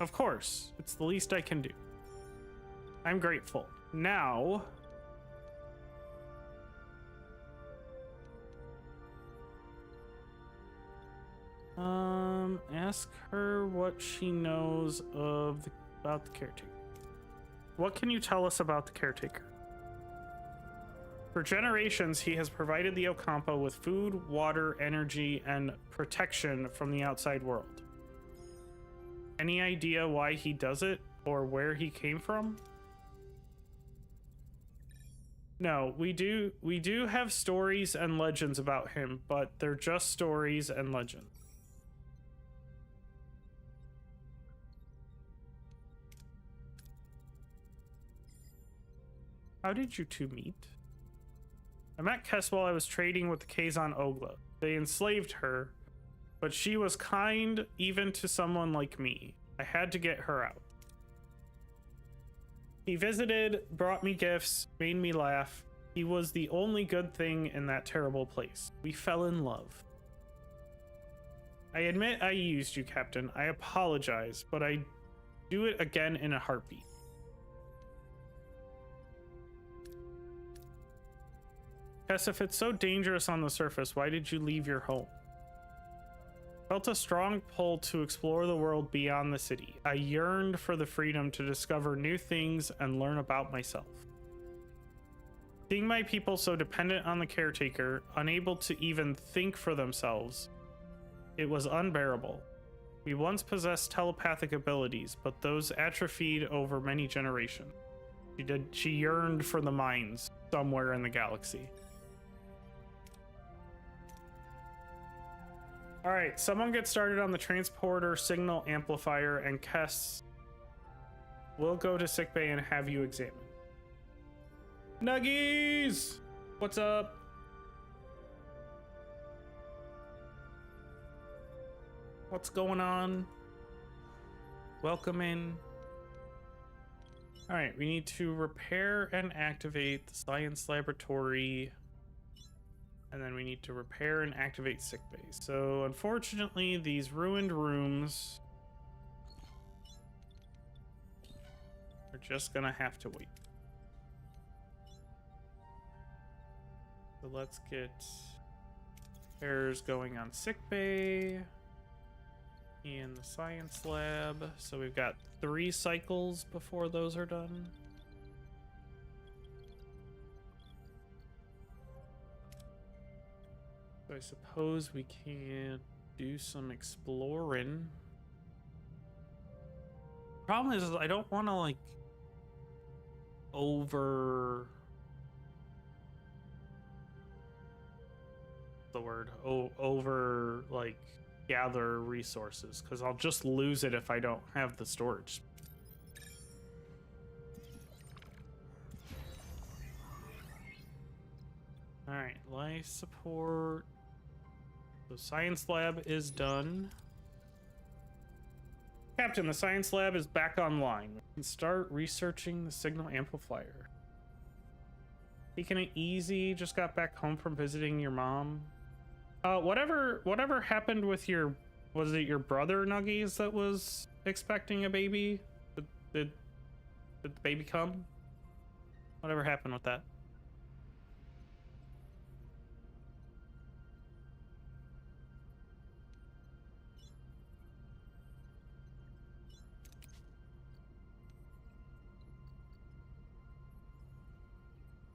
Speaker 1: Of course, it's the least I can do. I'm grateful. Now, ask her what she knows about the caretaker. What can you tell us about the caretaker? For generations, he has provided the Ocampo with food, water, energy, and protection from the outside world. Any idea why he does it or where he came from? No, we do have stories and legends about him, but they're just stories and legends. How did you two meet? I met Kess while I was trading with the Kazon Ogla. They enslaved her, but she was kind even to someone like me. I had to get her out. He visited, brought me gifts, made me laugh. He was the only good thing in that terrible place. We fell in love. I admit I used you, Captain. I apologize, but I do it again in a heartbeat. Kess, if it's so dangerous on the surface, why did you leave your home? Felt a strong pull to explore the world beyond the city. I yearned for the freedom to discover new things and learn about myself. Seeing my people so dependent on the caretaker, unable to even think for themselves, it was unbearable. We once possessed telepathic abilities, but those atrophied over many generations. She yearned for the mines somewhere in the galaxy. All right, someone get started on the transporter signal amplifier, and Kess will go to sickbay and have you examined. Nuggies! What's up? What's going on? Welcome in. All right, we need to repair and activate the science laboratory. And then we need to repair and activate sickbay. So unfortunately, these ruined rooms are just gonna have to wait. So let's get Repairs going on sickbay and the science lab. So we've got 3 cycles before those are done. So I suppose we can do some exploring. Problem is I don't want to like over the word over like gather resources, because I'll just lose it if I don't have the storage. All right, life support. The science lab is done. Captain, the science lab is back online. We can start researching the signal amplifier. Taking it easy, just got back home from visiting your mom. Whatever happened with your, was it your brother Nuggies that was expecting a baby? Did the baby come? Whatever happened with that?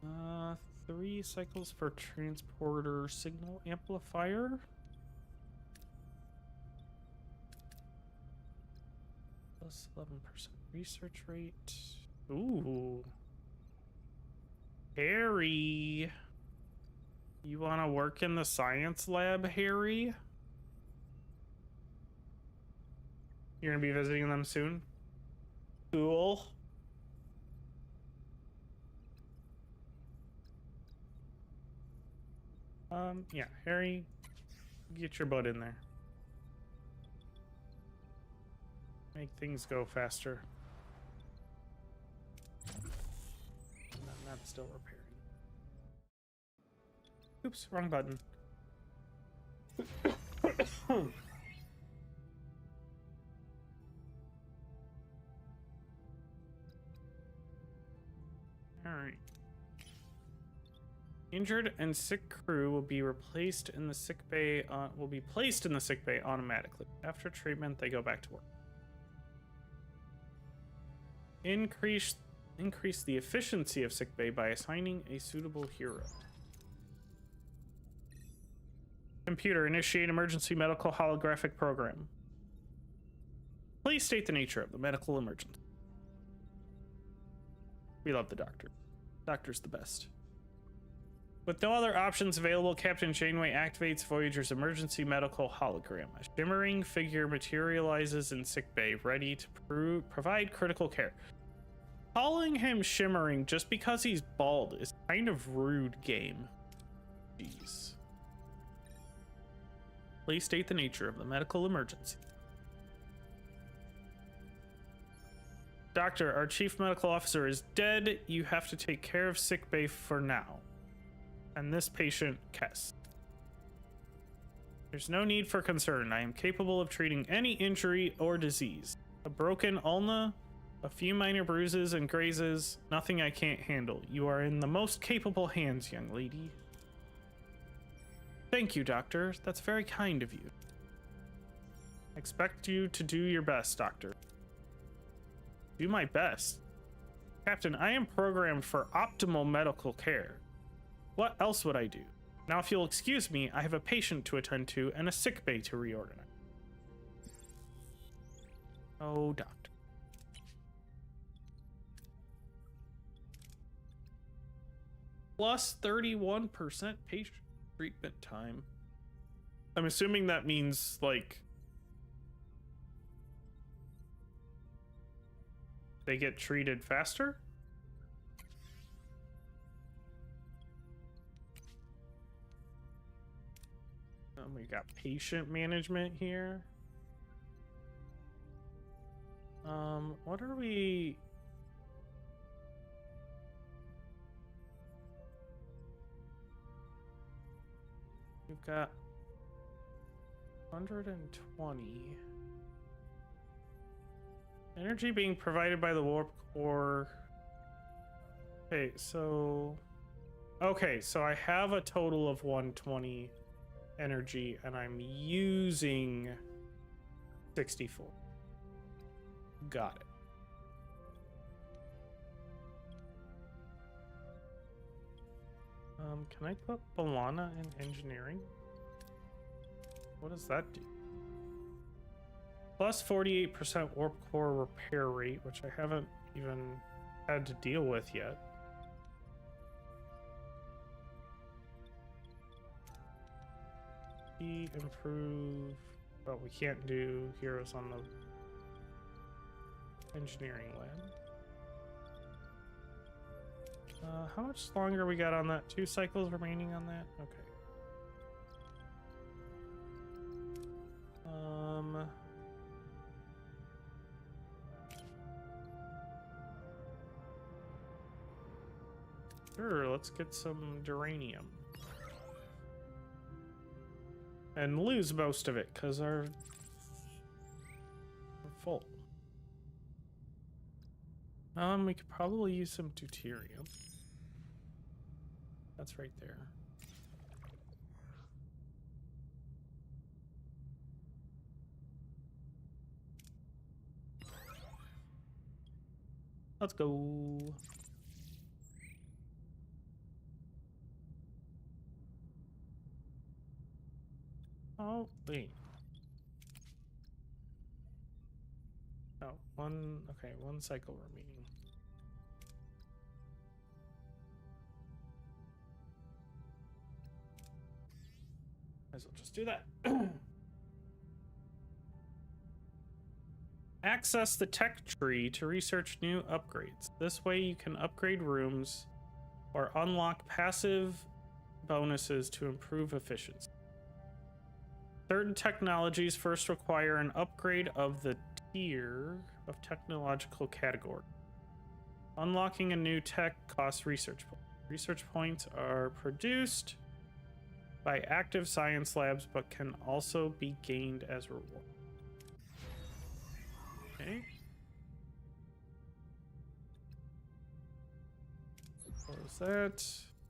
Speaker 1: Uh, 3 cycles for transporter signal amplifier. Plus 11% research rate. Ooh. Harry. You want to work in the science lab, Harry? You're going to be visiting them soon? Cool. Yeah, Harry, get your butt in there. Make things go faster. No, not still repairing. Oops, wrong button. All right. Injured and sick crew will be placed in the sick bay automatically. After treatment, they go back to work. Increase the efficiency of sick bay by assigning a suitable hero. Computer, initiate emergency medical holographic program. Please state the nature of the medical emergency. We love the doctor. Doctor's the best. With no other options available, Captain Janeway activates Voyager's emergency medical hologram. A shimmering figure materializes in sickbay, ready to provide critical care. Calling him shimmering just because he's bald is kind of rude, game. Jeez. Please state the nature of the medical emergency. Doctor, our chief medical officer is dead. You have to take care of sickbay for now. And this patient, Kess. There's no need for concern. I am capable of treating any injury or disease. A broken ulna, a few minor bruises and grazes, nothing I can't handle. You are in the most capable hands, young lady. Thank you, Doctor. That's very kind of you. I expect you to do your best, Doctor. Do my best. Captain, I am programmed for optimal medical care. What else would I do? Now, if you'll excuse me, I have a patient to attend to and a sick bay to reorganize. Oh, doctor. Plus 31% patient treatment time. I'm assuming that means, like, they get treated faster? We got patient management here. What are we? We've got 120. Energy being provided by the warp core. Okay, so I have a total of 120 energy and I'm using 64. Got it. Can I put Balana in engineering? What does that do? Plus 48% warp core repair rate, which I haven't even had to deal with yet. Improve. But we can't do heroes on the engineering lab. How much longer we got on that? 2 cycles remaining on that? Okay. Sure, let's get some duranium. And lose most of it, because we're full. We could probably use some deuterium. That's right there. Let's go. Oh, wait. Oh, okay, 1 cycle remaining. Might as well just do that. Access the tech tree to research new upgrades. This way you can upgrade rooms or unlock passive bonuses to improve efficiency. Certain technologies first require an upgrade of the tier of technological category. Unlocking a new tech costs research points. Research points are produced by active science labs, but can also be gained as reward. Okay. What was that?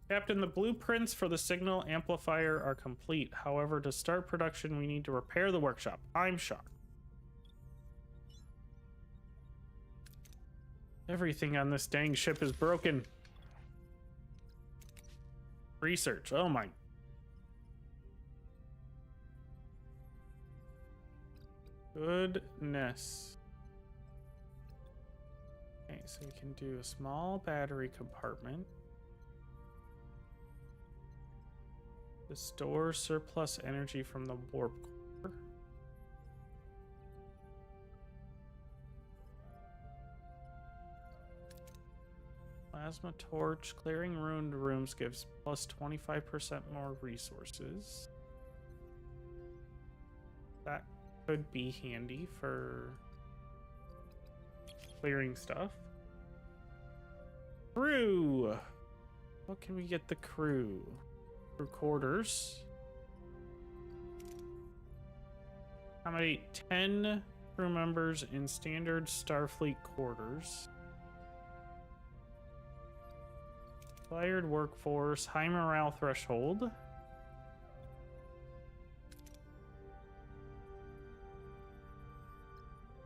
Speaker 1: Captain, the blueprints for the signal amplifier are complete. However, to start production, we need to repair the workshop. I'm shocked. Everything on this dang ship is broken. Research. Oh my. Goodness. Okay, so we can do a small battery compartment. To store surplus energy from the warp core. Plasma torch. Clearing ruined rooms gives plus 25% more resources. That could be handy for clearing stuff. Crew. What can we get the crew? Crew quarters. Accommodate 10 crew members in standard Starfleet quarters. Desired workforce. High morale threshold.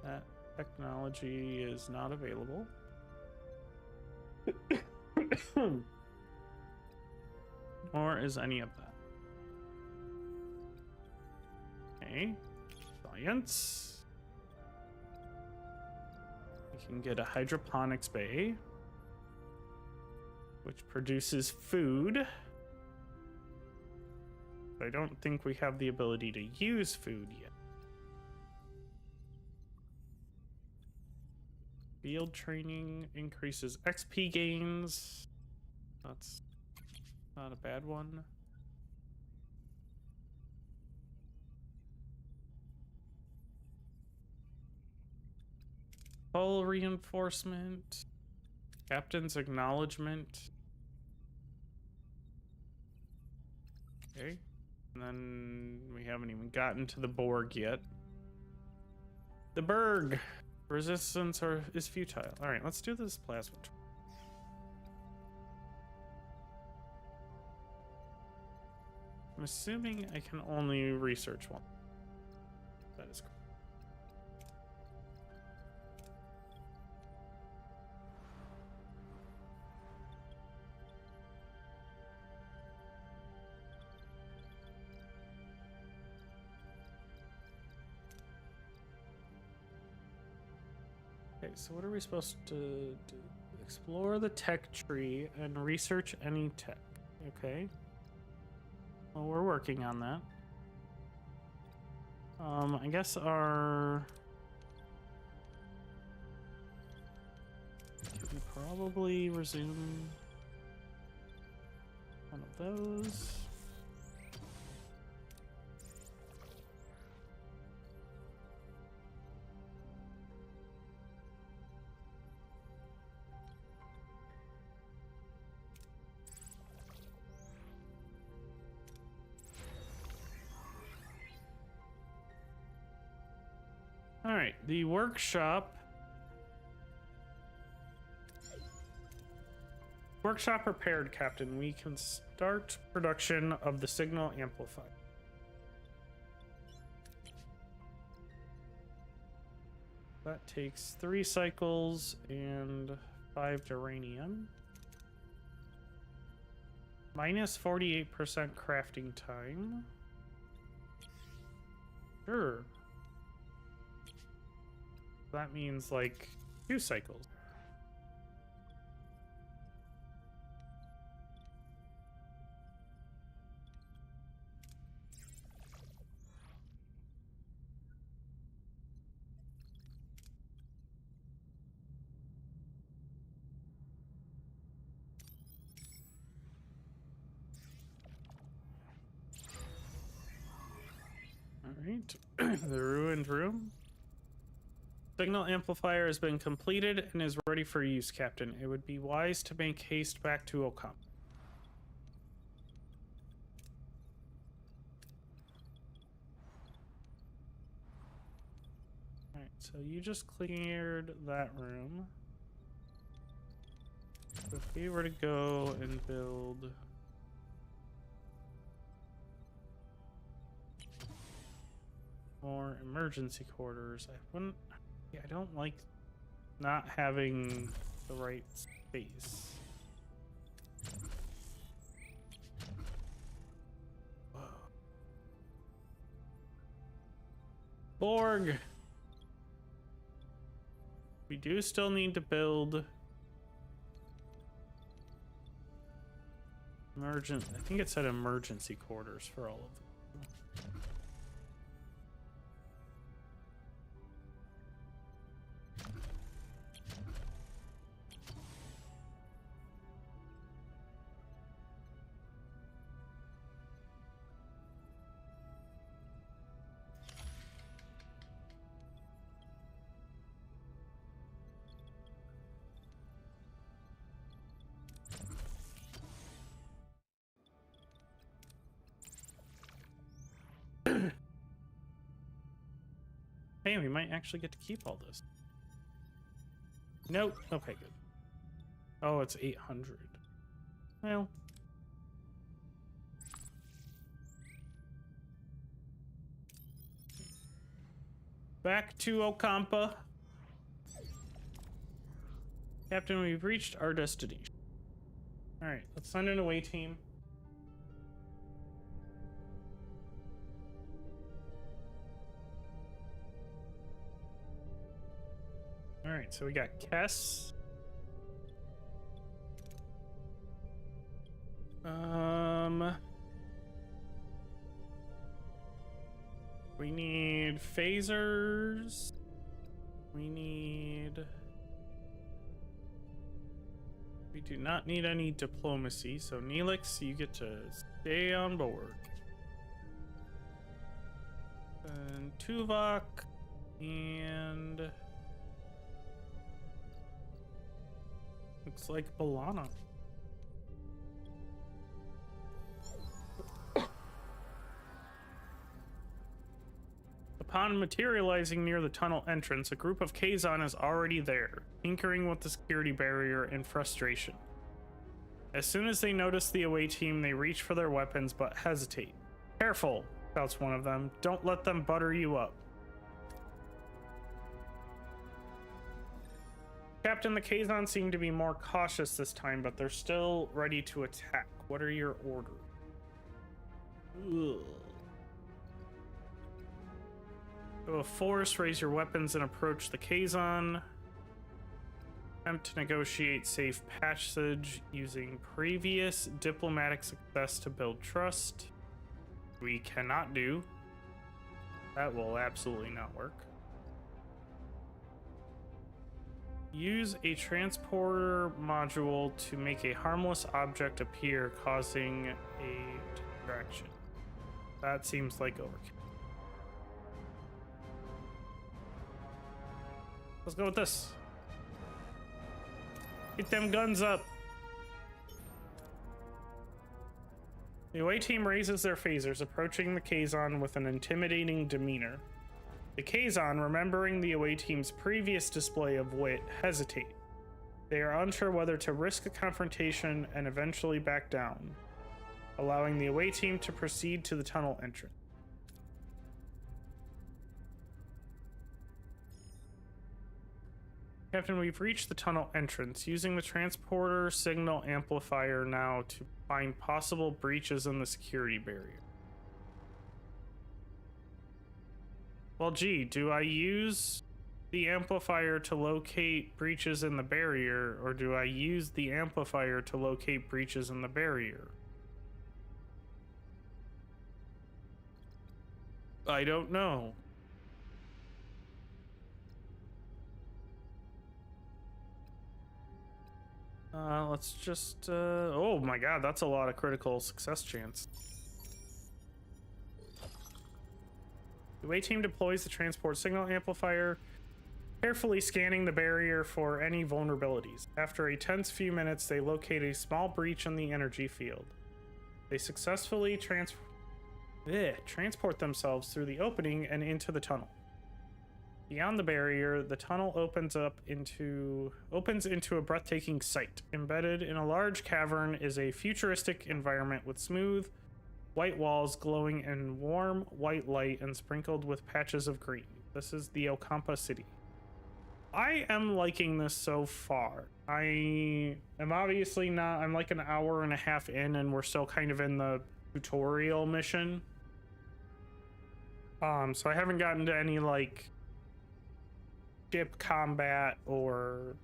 Speaker 1: That technology is not available. Nor is any of that. Okay. Science. We can get a hydroponics bay, which produces food. I don't think we have the ability to use food yet. Field training increases XP gains. That's not a bad one. Hull reinforcement. Captain's acknowledgement. Okay. And then we haven't even gotten to the Borg yet. The Berg. Resistance is futile. All right, let's do this plasma. I'm assuming I can only research one. That is correct. Okay, so what are we supposed to do? Explore the tech tree and research any tech. Okay. Well, we're working on that. I guess our... Can probably resume one of those. All right, the workshop. Workshop repaired, Captain. We can start production of the signal amplifier. That takes 3 cycles and 5 uranium. Minus 48% crafting time. Sure. That means like 2 cycles. All right, the ruined room. Signal amplifier has been completed and is ready for use, Captain. It would be wise to make haste back to Ocampo. Alright, so you just cleared that room. So if we were to go and build... more emergency quarters, I wouldn't... Yeah, I don't like not having the right space. Whoa. Borg! We do still need to build I think it said emergency quarters for all of them. Hey, we might actually get to keep all this. Nope. Okay, good. Oh, it's 800. Well. Back to Ocampo. Captain, we've reached our destination. Alright, let's send an away team. Alright, so we got Kess. We need phasers. We do not need any diplomacy, so Neelix, you get to stay on board. And Tuvok and looks like Balana. Upon materializing near the tunnel entrance, a group of Kazon is already there, tinkering with the security barrier in frustration. As soon as they notice the away team, they reach for their weapons but hesitate. Careful, shouts one of them. Don't let them butter you up. Captain, the Kazon seem to be more cautious this time, but they're still ready to attack. What are your orders? Ugh. Go a force, raise your weapons and approach the Kazon. Attempt to negotiate safe passage using previous diplomatic success to build trust. We cannot do. That will absolutely not work. Use a transporter module to make a harmless object appear, causing a distraction. That seems like overkill. Let's go with this. Get them guns up. The away team raises their phasers, approaching the Kazon with an intimidating demeanor. The Kazon, remembering the away team's previous display of wit, hesitate. They are unsure whether to risk a confrontation and eventually back down, allowing the away team to proceed to the tunnel entrance. Captain, we've reached the tunnel entrance, using the transporter signal amplifier now to find possible breaches in the security barrier. Well, gee, do I use the amplifier to locate breaches in the barrier, or do I use the amplifier to locate breaches in the barrier? I don't know. Let's just, oh my god, that's a lot of critical success chance. The away team deploys the transport signal amplifier, carefully scanning the barrier for any vulnerabilities. After a tense few minutes, they locate a small breach in the energy field. They successfully transport themselves through the opening and into the tunnel. Beyond the barrier, the tunnel opens into a breathtaking sight. Embedded in a large cavern is a futuristic environment with smooth, white walls glowing in warm white light and sprinkled with patches of green. This is the Ocampa City. I am liking this so far. I am obviously not, I'm like an hour and a half in and we're still kind of in the tutorial mission. So I haven't gotten to any like ship combat or,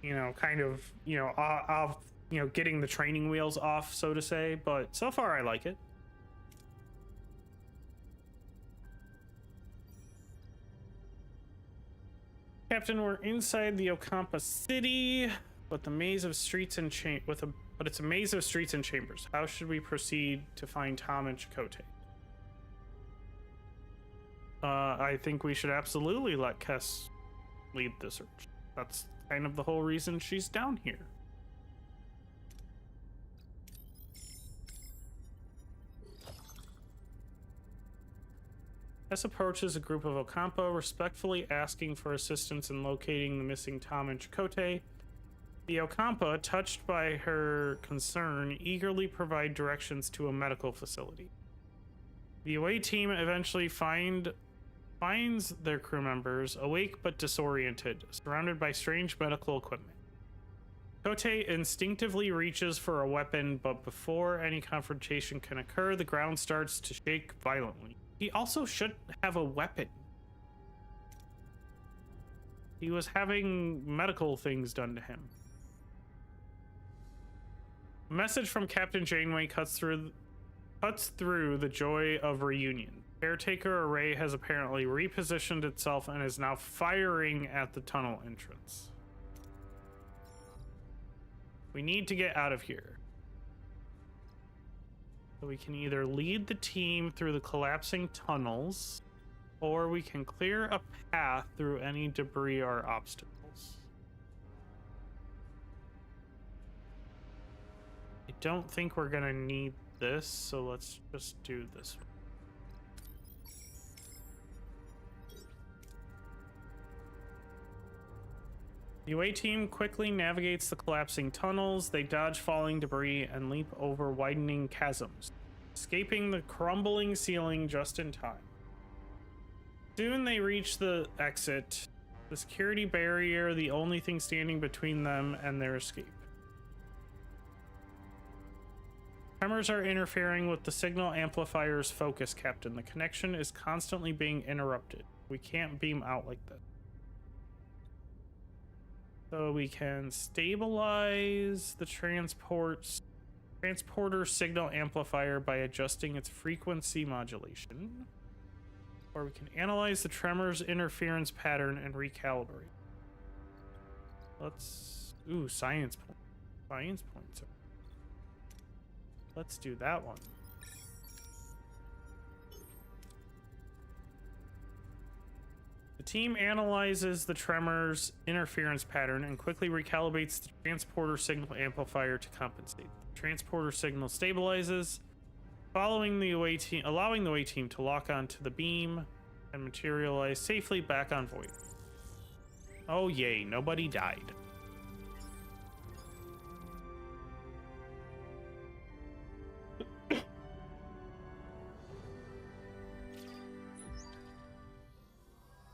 Speaker 1: you know, kind of, you know, off, you know, getting the training wheels off, so to say, but so far I like it. Captain, we're inside the Ocampa City, but the maze of streets and but it's a maze of streets and chambers. How should we proceed to find Tom and Chakotay? I think we should absolutely let Kess lead the search. That's kind of the whole reason she's down here. Kess approaches a group of Ocampa, respectfully asking for assistance in locating the missing Tom and Chakotay. The Ocampa, touched by her concern, eagerly provide directions to a medical facility. The away team eventually finds their crew members awake but disoriented, surrounded by strange medical equipment. Chakotay instinctively reaches for a weapon, but before any confrontation can occur, the ground starts to shake violently. He also should have a weapon. He was having medical things done to him. A message from Captain Janeway cuts through the joy of reunion. Caretaker Array has apparently repositioned itself and is now firing at the tunnel entrance. We need to get out of here. So we can either lead the team through the collapsing tunnels, or we can clear a path through any debris or obstacles. I don't think we're gonna need this, so let's just do this one. The away team quickly navigates the collapsing tunnels. They dodge falling debris and leap over widening chasms. escaping the crumbling ceiling just in time. Soon they reach the exit, the security barrier, the only thing standing between them and their escape. Tremors are interfering with the signal amplifier's focus, Captain. The connection is constantly being interrupted. We can't beam out like this. So we can stabilize the transporter signal amplifier by adjusting its frequency modulation. Or we can analyze the tremors interference pattern and recalibrate. Let's... Ooh, science points. Science points. Let's do that one. The team analyzes the tremors interference pattern and quickly recalibrates the transporter signal amplifier to compensate. The transporter signal stabilizes, allowing the away team to lock onto the beam and materialize safely back on Voyager. Oh yay, nobody died.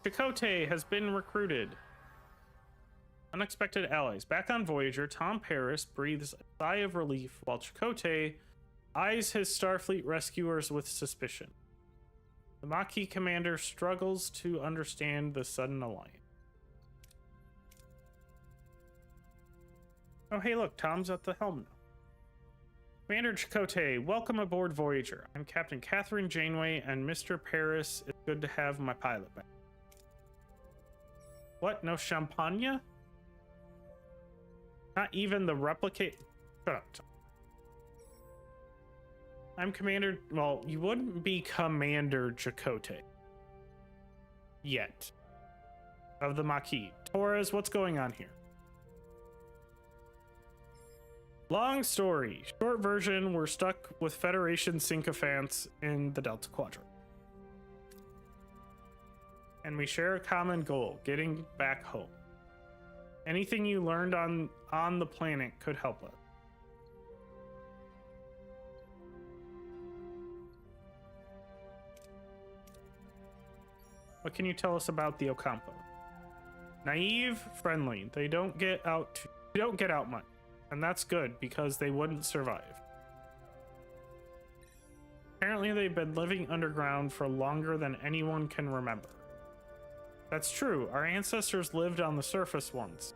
Speaker 1: Chakotay has been recruited. Unexpected allies. Back on Voyager, Tom Paris breathes a sigh of relief while Chakotay eyes his Starfleet rescuers with suspicion. The Maquis commander struggles to understand the sudden alliance. Oh hey look, Tom's at the helm now. Commander Chakotay, welcome aboard Voyager. I'm Captain Catherine Janeway, and Mr. Paris, it's good to have my pilot back. What? No champagne? Not even the replicate. Shut up. I'm Commander. Well, you wouldn't be Commander Chakotay yet. Of the Maquis. Torres, what's going on here? Long story. Short version, we're stuck with Federation sycophants in the Delta Quadrant. And we share a common goal, getting back home. Anything you learned on the planet could help us. What can you tell us about the Ocampo? Naive, friendly. They don't get out much. And that's good because they wouldn't survive. Apparently they've been living underground for longer than anyone can remember. That's true, our ancestors lived on the surface once.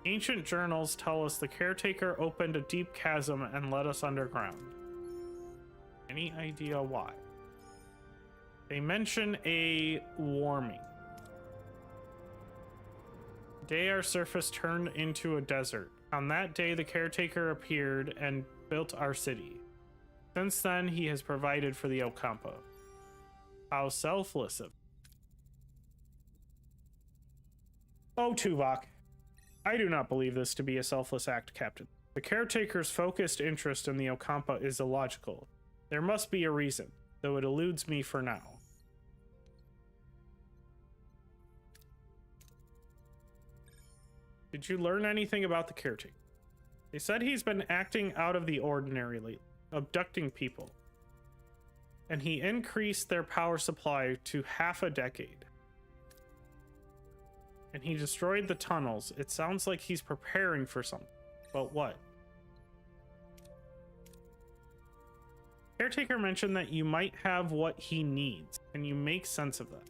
Speaker 1: Ancient journals tell us the caretaker opened a deep chasm and led us underground. Any idea why? They mention a warming. The day our surface turned into a desert. On that day, the caretaker appeared and built our city. Since then, he has provided for the Ocampo. How selfless of him. Oh, Tuvok. I do not believe this to be a selfless act, Captain. The caretaker's focused interest in the Ocampo is illogical. There must be a reason, though it eludes me for now. Did you learn anything about the caretaker? They said he's been acting out of the ordinary lately, abducting people. And he increased their power supply to half a decade. And he destroyed the tunnels. It sounds like he's preparing for something. But what? Caretaker mentioned that you might have what he needs. Can you make sense of that?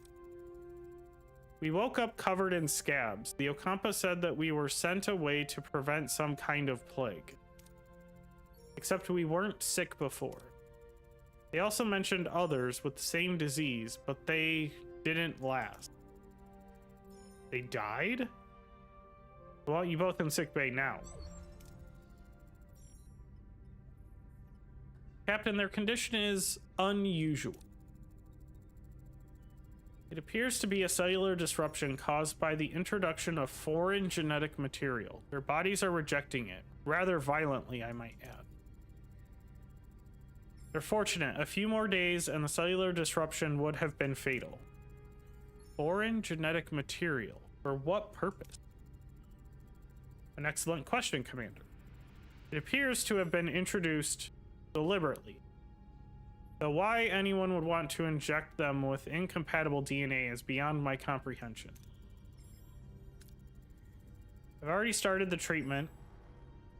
Speaker 1: We woke up covered in scabs. The Ocampo said that we were sent away to prevent some kind of plague. Except we weren't sick before. They also mentioned others with the same disease, but they didn't last. They died? Well, you both in sickbay now. Captain, their condition is unusual. It appears to be a cellular disruption caused by the introduction of foreign genetic material. Their bodies are rejecting it, rather violently, I might add. They're fortunate. A few more days and the cellular disruption would have been fatal. Foreign genetic material. For what purpose? An excellent question, Commander. It appears to have been introduced deliberately. Though why anyone would want to inject them with incompatible DNA is beyond my comprehension. I've already started the treatment.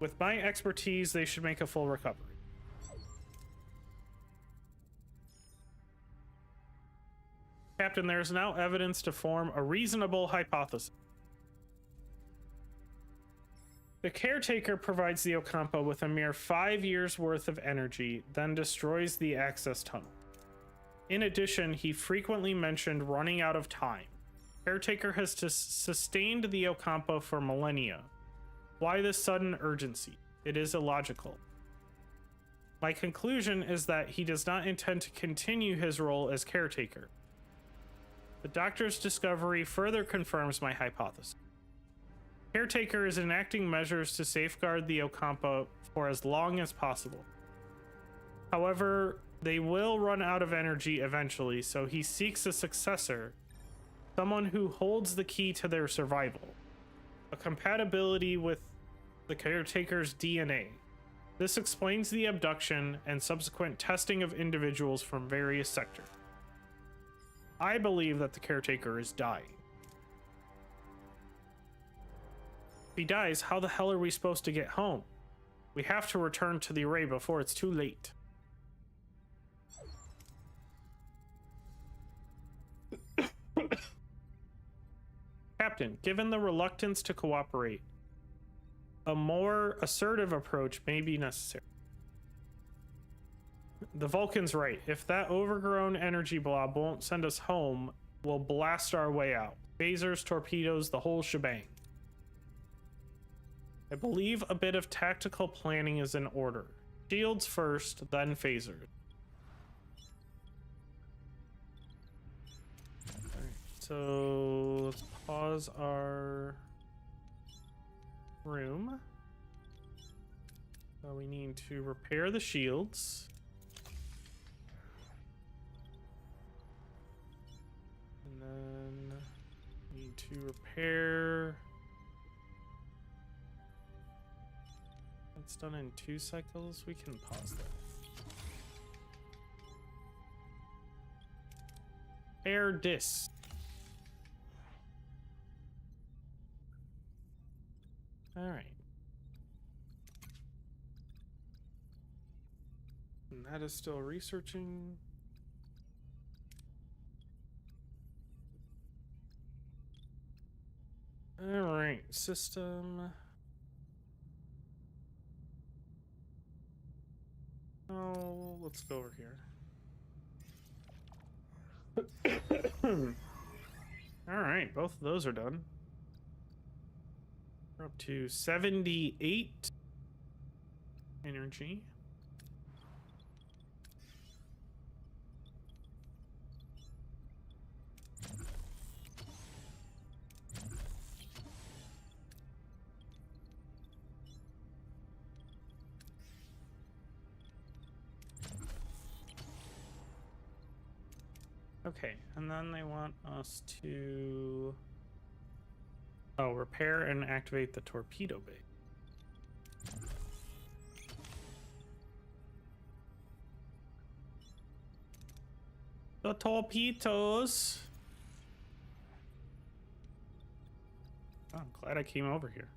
Speaker 1: With my expertise, they should make a full recovery. Captain, there is now evidence to form a reasonable hypothesis. The caretaker provides the Ocampo with a mere 5 years worth of energy, then destroys the access tunnel. In addition, he frequently mentioned running out of time. Caretaker has sustained the Ocampo for millennia. Why this sudden urgency? It is illogical. My conclusion is that he does not intend to continue his role as caretaker. The doctor's discovery further confirms my hypothesis. Caretaker is enacting measures to safeguard the Ocampo for as long as possible. However, they will run out of energy eventually, so he seeks a successor, someone who holds the key to their survival, a compatibility with the caretaker's DNA. This explains the abduction and subsequent testing of individuals from various sectors. I believe that the caretaker is dying. If he dies, how the hell are we supposed to get home? We have to return to the array before it's too late. Captain, given the reluctance to cooperate, a more assertive approach may be necessary. The Vulcan's right. If that overgrown energy blob won't send us home, we'll blast our way out. Phasers, torpedoes, the whole shebang. I believe a bit of tactical planning is in order. Shields first, then phasers. Alright, so let's pause our room. So we need to repair the shields. And then need to repair. It's done in 2 cycles. We can pause that. Air disc. All right. And that is still researching. All right, system. Oh, let's go over here. All right, both of those are done. We're up to 78 energy. Okay, and then they want us to repair and activate the torpedo bay. The torpedoes. Oh, I'm glad I came over here.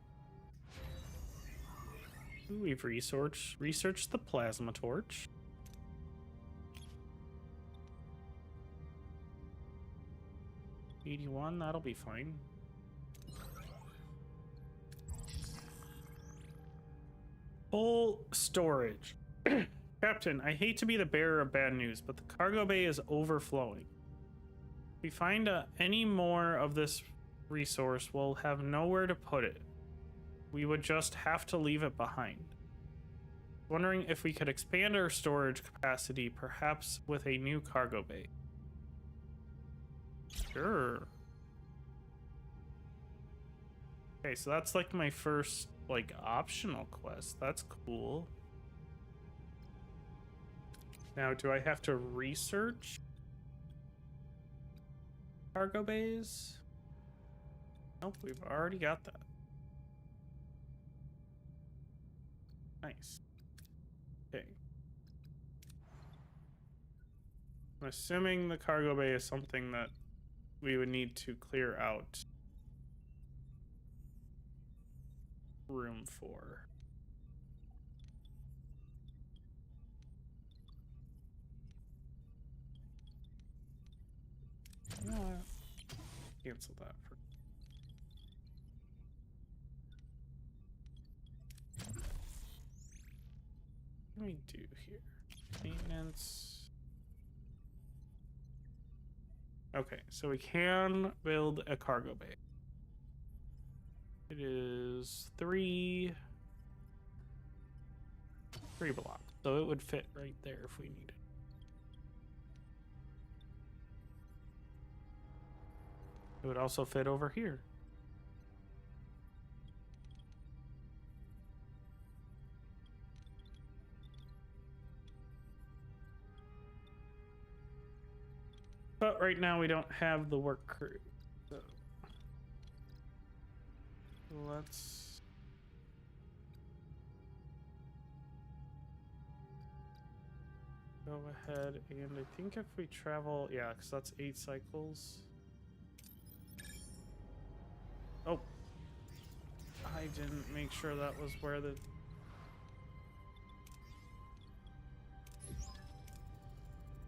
Speaker 1: Ooh, we've researched the plasma torch. $81, that'll be fine. Full storage. Captain, I hate to be the bearer of bad news, but the cargo bay is overflowing. If we find any more of this resource, we'll have nowhere to put it. We would just have to leave it behind. Wondering if we could expand our storage capacity, perhaps with a new cargo bay. Sure. Okay, so that's like my first like optional quest. That's cool. Now, do I have to research cargo bays? Nope, we've already got that. Nice. Okay. I'm assuming the cargo bay is something that we would need to clear out room for. You know what? Cancel that for. What do we do here? Maintenance. Okay, so we can build a cargo bay. It is three blocks, so it would fit right there if we needed. It would also fit over here. But right now we don't have the work crew. So let's go ahead and I think if we travel, yeah, because that's 8 cycles. Oh, I didn't make sure that was where the...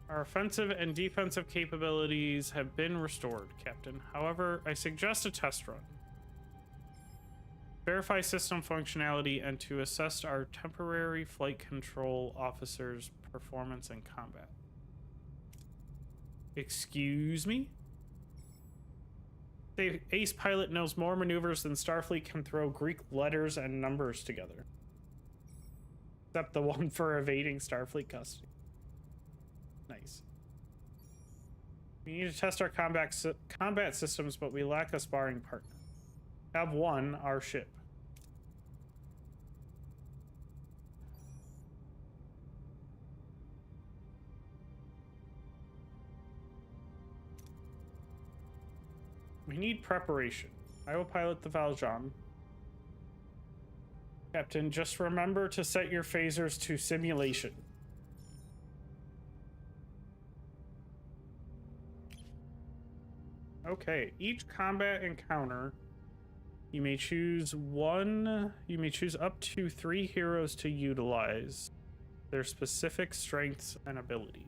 Speaker 1: Our offensive and defensive capabilities have been restored, Captain. However, I suggest a test run. Verify system functionality and to assess our temporary flight control officers' performance in combat. Excuse me? The ace pilot knows more maneuvers than Starfleet can throw Greek letters and numbers together. Except the one for evading Starfleet custody. Nice. We need to test our combat systems, but we lack a sparring partner. Have one, our ship. We need preparation. I will pilot the Valjean. Captain, just remember to set your phasers to simulation. Okay, each combat encounter, you may choose up to 3 heroes to utilize their specific strengths and abilities.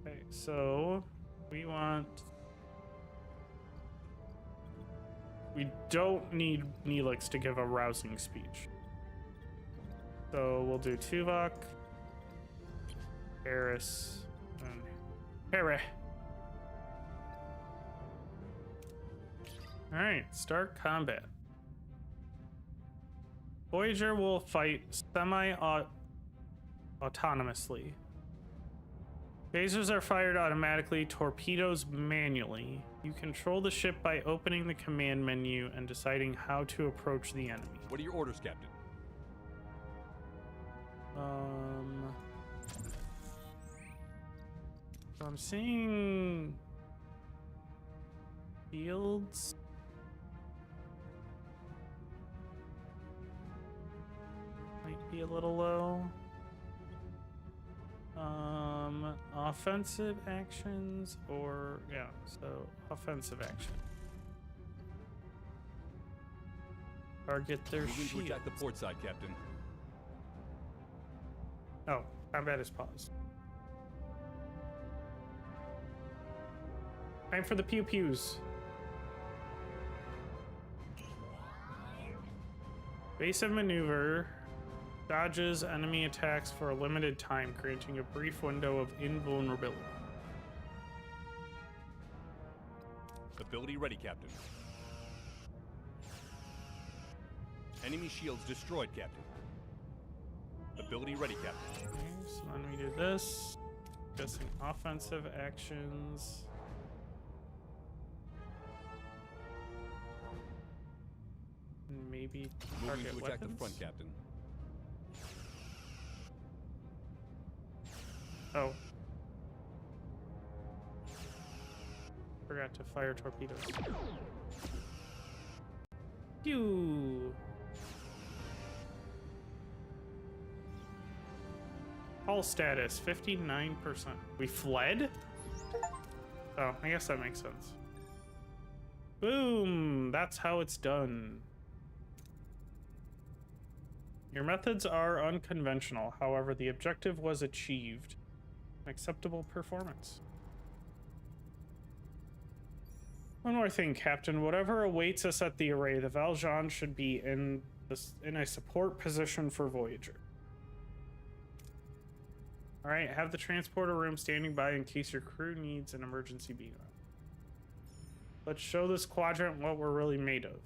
Speaker 1: Okay, so we don't need Neelix to give a rousing speech. So we'll do Tuvok, Eris, and Harry. Alright, start combat. Voyager will fight semi-autonomously. Phasers are fired automatically, torpedoes manually. You control the ship by opening the command menu and deciding how to approach the enemy.
Speaker 3: What are your orders, Captain?
Speaker 1: So I'm seeing fields. Might be a little low. Offensive actions or yeah, so offensive action. Target their
Speaker 3: Moving to
Speaker 1: shields.
Speaker 3: attack the port side, Captain.
Speaker 1: Oh, combat is paused. Time for the pew pews. Base of maneuver dodges enemy attacks for a limited time, granting a brief window of invulnerability.
Speaker 3: Ability ready, Captain. Enemy shields destroyed, Captain. Ability ready, Captain.
Speaker 1: Okay, so then we do this. Guessing offensive actions. And maybe
Speaker 3: Moving
Speaker 1: target
Speaker 3: to attack the
Speaker 1: weapons?
Speaker 3: front, Captain.
Speaker 1: Oh. Forgot to fire torpedoes. Pew. Hull status 59%. We fled? Oh, I guess that makes sense. Boom! That's how it's done. Your methods are unconventional. However, the objective was achieved. An acceptable performance. One more thing, Captain. Whatever awaits us at the array, the Valjean should be in a support position for Voyager. Alright, have the transporter room standing by in case your crew needs an emergency beam. Let's show this quadrant what we're really made of.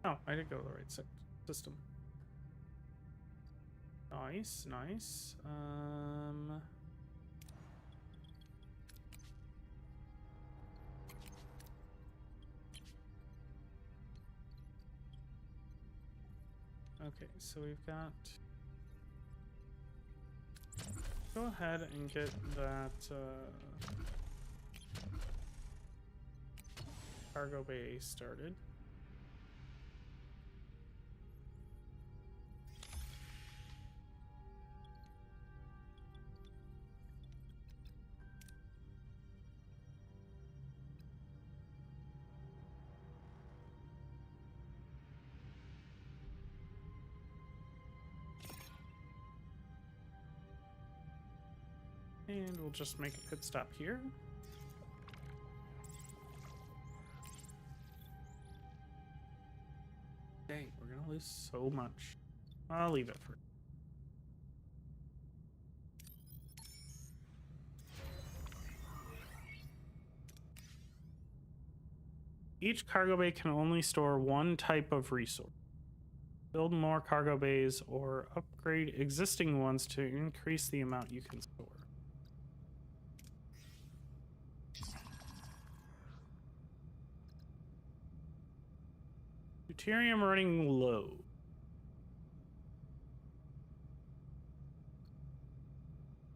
Speaker 1: Oh, I did go to the right system. Nice, nice. Okay, so we've got... Go ahead and get that cargo bay started. And we'll just make a pit stop here. Dang, we're gonna lose so much. I'll leave it for... Each cargo bay can only store one type of resource. Build more cargo bays or upgrade existing ones to increase the amount you can store. Deuterium running low.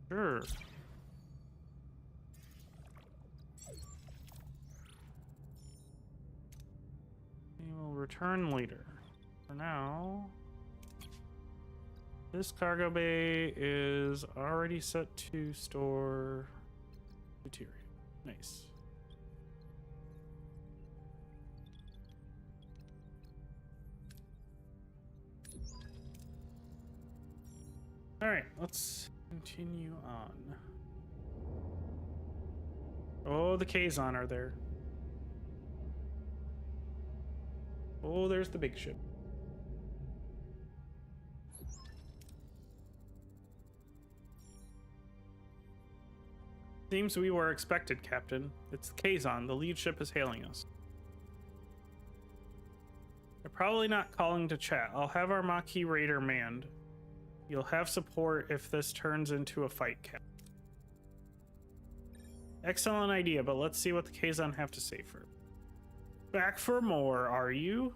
Speaker 1: Sure. We will return later. For now, this cargo bay is already set to store deuterium. Nice. All right, let's continue on. Oh, the Kazon are there. Oh, there's the big ship. Seems we were expected, Captain. It's the Kazon. The lead ship is hailing us. They're probably not calling to chat. I'll have our Maquis Raider manned. You'll have support if this turns into a fight, Cap. Excellent idea, but let's see what the Kazon have to say first. Back for more, are you?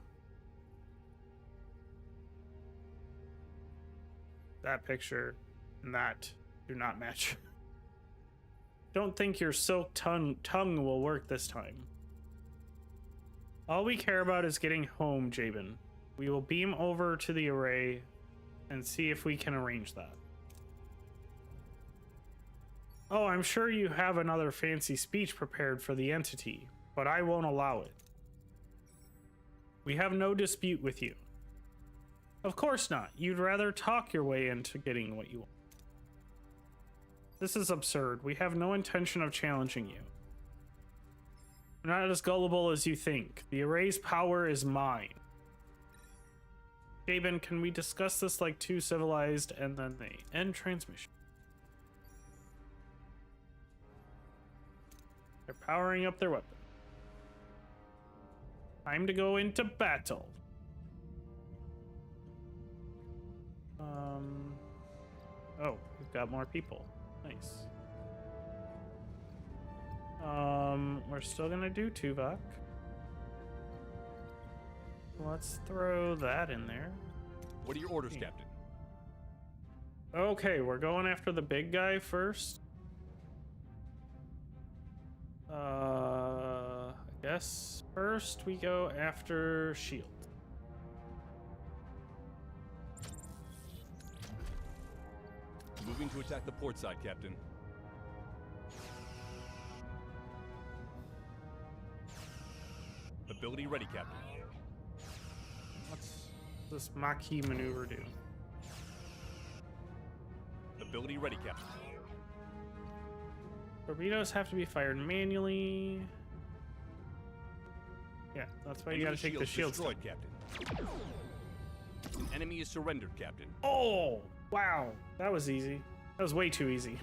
Speaker 1: That picture and that do not match. Don't think your silk tongue will work this time. All we care about is getting home, Jabin. We will beam over to the array and see if we can arrange that. Oh, I'm sure you have another fancy speech prepared for the entity, but I won't allow it. We have no dispute with you. Of course not. You'd rather talk your way into getting what you want. This is absurd. We have no intention of challenging you. We're not as gullible as you think. The array's power is mine. Jabin, can we discuss this like two civilized and then they end transmission? They're powering up their weapon. Time to go into battle. Oh, we've got more people. Nice. We're still gonna do Tuvok. Let's throw that in there.
Speaker 3: What are your orders, Captain?
Speaker 1: Okay, we're going after the big guy first. I guess first we go after shield.
Speaker 3: Moving to attack the port side, Captain. Ability ready, Captain.
Speaker 1: What's this Maquis maneuver do?
Speaker 3: Ability ready, Captain.
Speaker 1: Torpedoes have to be fired manually. Yeah, that's why you gotta take the shields down.
Speaker 3: Destroyed, Captain. An enemy is surrendered, Captain.
Speaker 1: Oh, wow. That was easy. That was way too easy.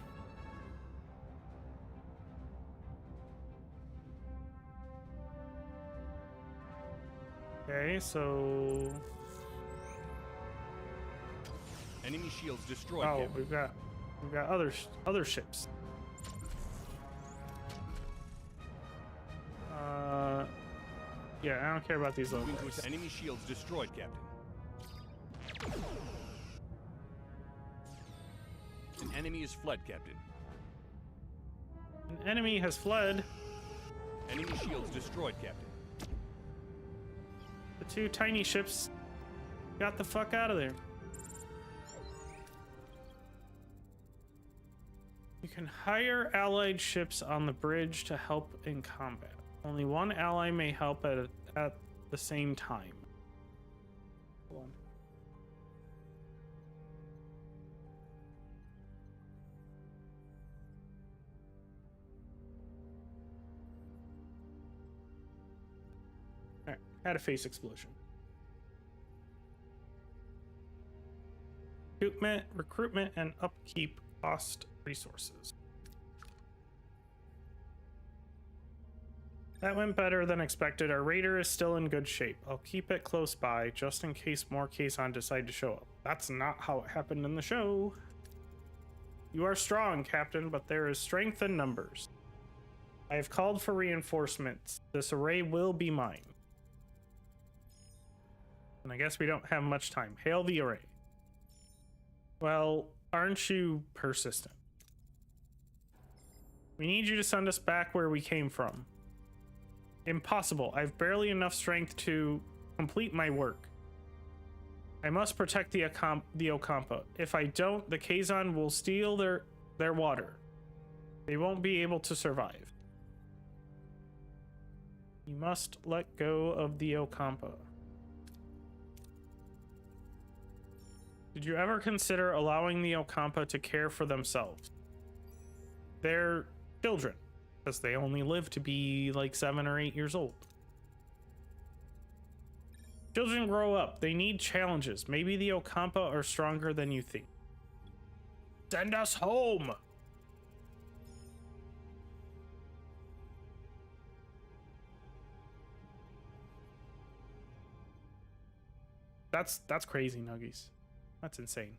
Speaker 1: Okay, so...
Speaker 3: Enemy shields destroyed,
Speaker 1: Oh,
Speaker 3: Captain.
Speaker 1: we've got other ships. Yeah, I don't care about these little
Speaker 3: Moving to
Speaker 1: guys.
Speaker 3: attack. Enemy shields destroyed, Captain. An enemy is fled, Captain.
Speaker 1: An enemy has fled.
Speaker 3: Enemy shields destroyed, Captain.
Speaker 1: The two tiny ships got the fuck out of there. You can hire allied ships on the bridge to help in combat. Only one ally may help at the same time. Hold on. Alright, had a face explosion. Recruitment and upkeep cost resources. That went better than expected. Our raider is still in good shape. I'll keep it close by just in case more Kazon decide to show up. That's not how it happened in the show. You are strong, Captain, but there is strength in numbers. I have called for reinforcements. This array will be mine. And I guess we don't have much time. Hail the array. Well, aren't you persistent? We need you to send us back where we came from. Impossible. I've barely enough strength to complete my work. I must protect the Ocampa. If I don't, the Kazon will steal their water. They won't be able to survive. You must let go of the Ocampa. Did you ever consider allowing the Ocampa to care for themselves? They're children, because they only live to be like 7 or 8 years old. Children grow up. They need challenges. Maybe the Ocampa are stronger than you think. Send us home! That's crazy, Nuggies. That's insane.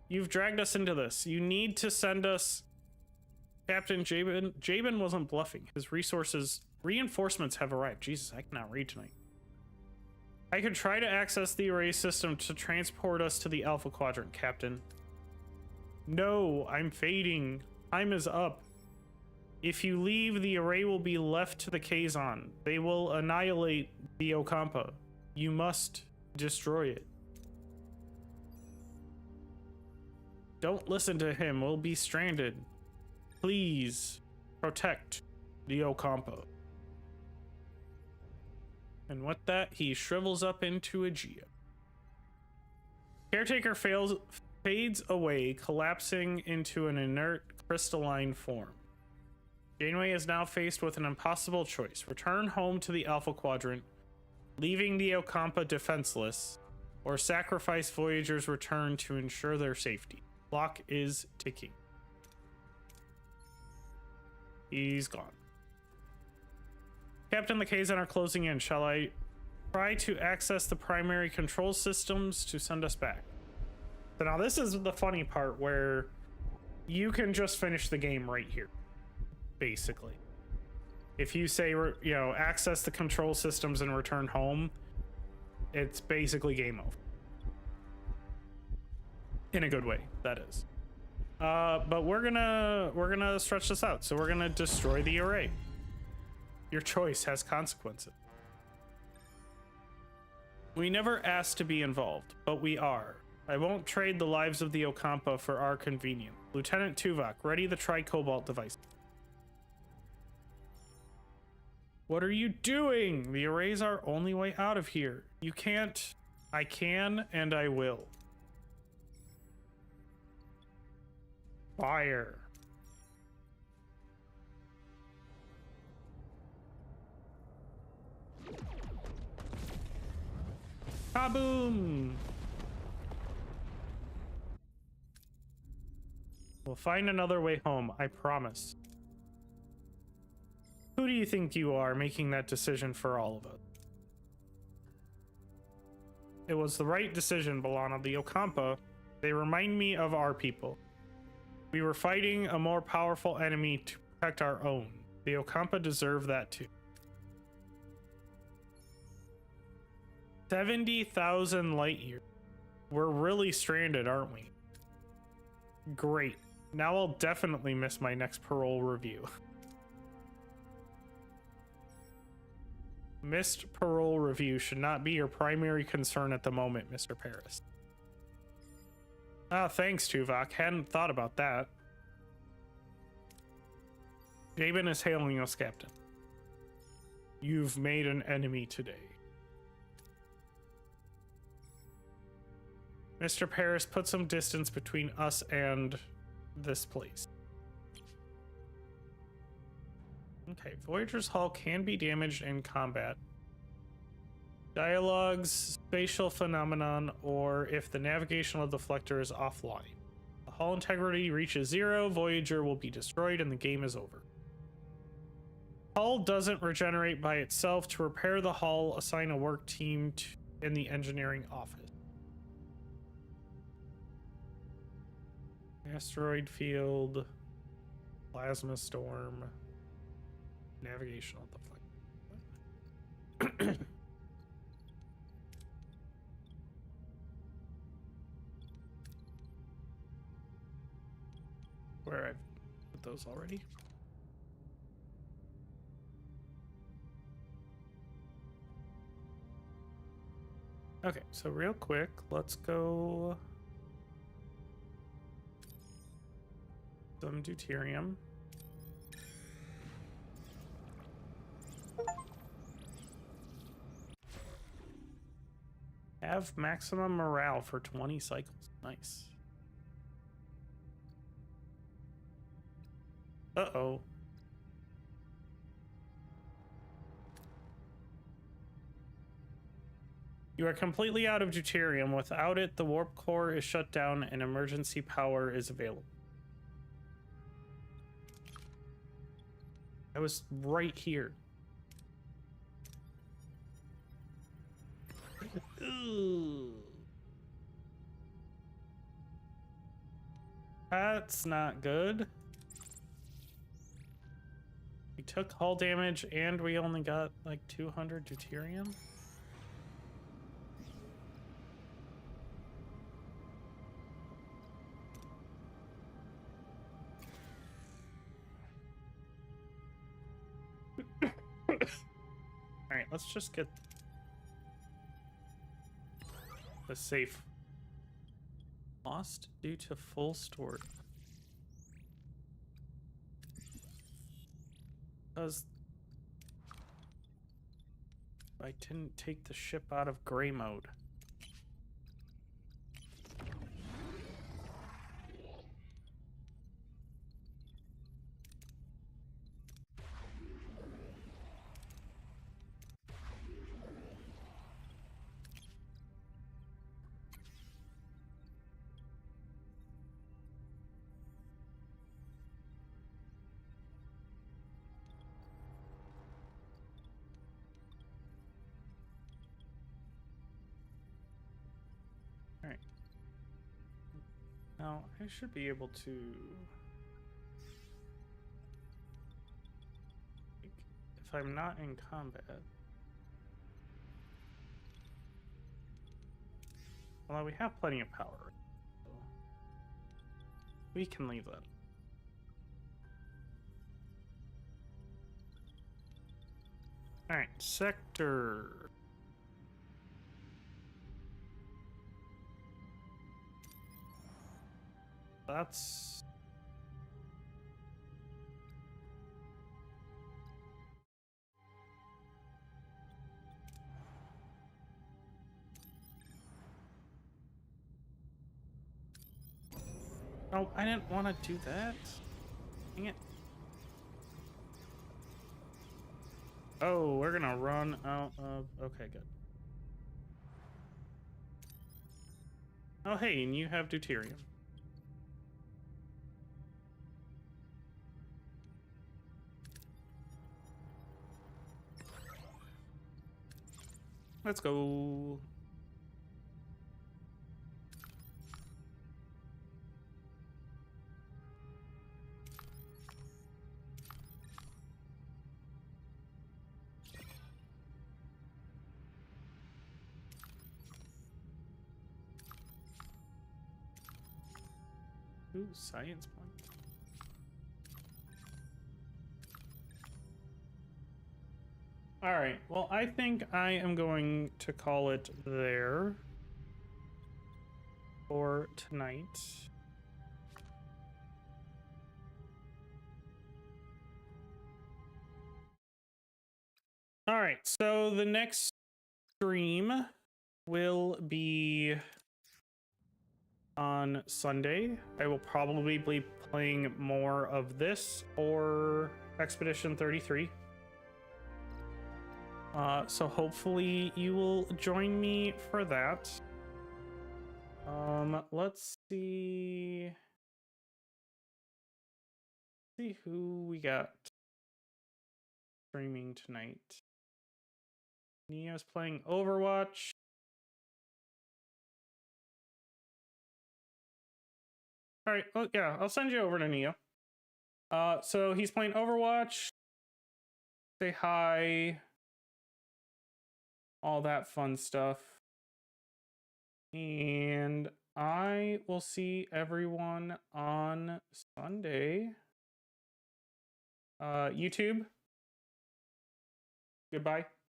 Speaker 1: You've dragged us into this. You need to send us... Captain Jabin. Jabin wasn't bluffing. His reinforcements have arrived. Jesus, I cannot read tonight. I could try to access the array system to transport us to the Alpha Quadrant, Captain. No, I'm fading. Time is up. If you leave, the array will be left to the Kazon. They will annihilate the Ocampa. You must destroy it. Don't listen to him. We'll be stranded. Please protect the Ocampa. And with that, he shrivels up into a Geo. Caretaker fades away, collapsing into an inert crystalline form. Janeway is now faced with an impossible choice. Return home to the Alpha Quadrant, leaving the Ocampa defenseless, or sacrifice Voyager's return to ensure their safety. Clock is ticking. He's gone. Captain, the Kazon are closing in. Shall I try to access the primary control systems to send us back? So now this is the funny part where you can just finish the game right here, basically. If you say, you know, access the control systems and return home, it's basically game over. In a good way, that is. But we're gonna stretch this out. So we're gonna destroy the array. Your choice has consequences. We never asked to be involved, but we are. I won't trade the lives of the Ocampa for our convenience. Lieutenant Tuvok, ready the tri-cobalt device. What are you doing? The array's our only way out of here. You can't. I can and I will. Fire. Kaboom! We'll find another way home, I promise. Who do you think you are making that decision for all of us? It was the right decision, B'Elanna. The Ocampa, they remind me of our people. We were fighting a more powerful enemy to protect our own. The Ocampa deserve that too. 70,000 light years. We're really stranded, aren't we? Great. Now I'll definitely miss my next parole review. Missed parole review should not be your primary concern at the moment, Mr. Paris. Ah, thanks, Tuvok. Hadn't thought about that. Jabin is hailing us, Captain. You've made an enemy today. Mr. Paris, put some distance between us and this place. Okay, Voyager's hull can be damaged in combat. Dialogues, spatial phenomenon, or if the navigational deflector is offline. The hull integrity reaches 0, Voyager will be destroyed and the game is over. Hull doesn't regenerate by itself. To repair the hull, assign a work team in the engineering office. Asteroid field, plasma storm, navigational deflector. Where I've put those already. Okay, so real quick, let's go some deuterium. Have maximum morale for 20 cycles. Nice. Uh-oh. You are completely out of deuterium. Without it, the warp core is shut down and emergency power is available. I was right here. That's not good. We took hull damage and we only got like 200 deuterium. All right, let's just get the safe. Lost due to full storage. Because I didn't take the ship out of gray mode. Alright. Now, I should be able to... If I'm not in combat... Although we have plenty of power. We can leave that. All right, sector. That's... Oh, I didn't want to do that. Dang it. Oh, we're gonna run out of... Okay, good. Oh, hey, and you have deuterium. Let's go. Ooh, science point. All right. Well, I think I am going to call it there for tonight. All right. So the next stream will be on Sunday. I will probably be playing more of this or Expedition 33. So hopefully you will join me for that. Let's see who we got streaming tonight. Neo's playing Overwatch. All right, well, yeah, I'll send you over to Neo. So he's playing Overwatch. Say hi. All that fun stuff. And I will see everyone on Sunday. YouTube. Goodbye.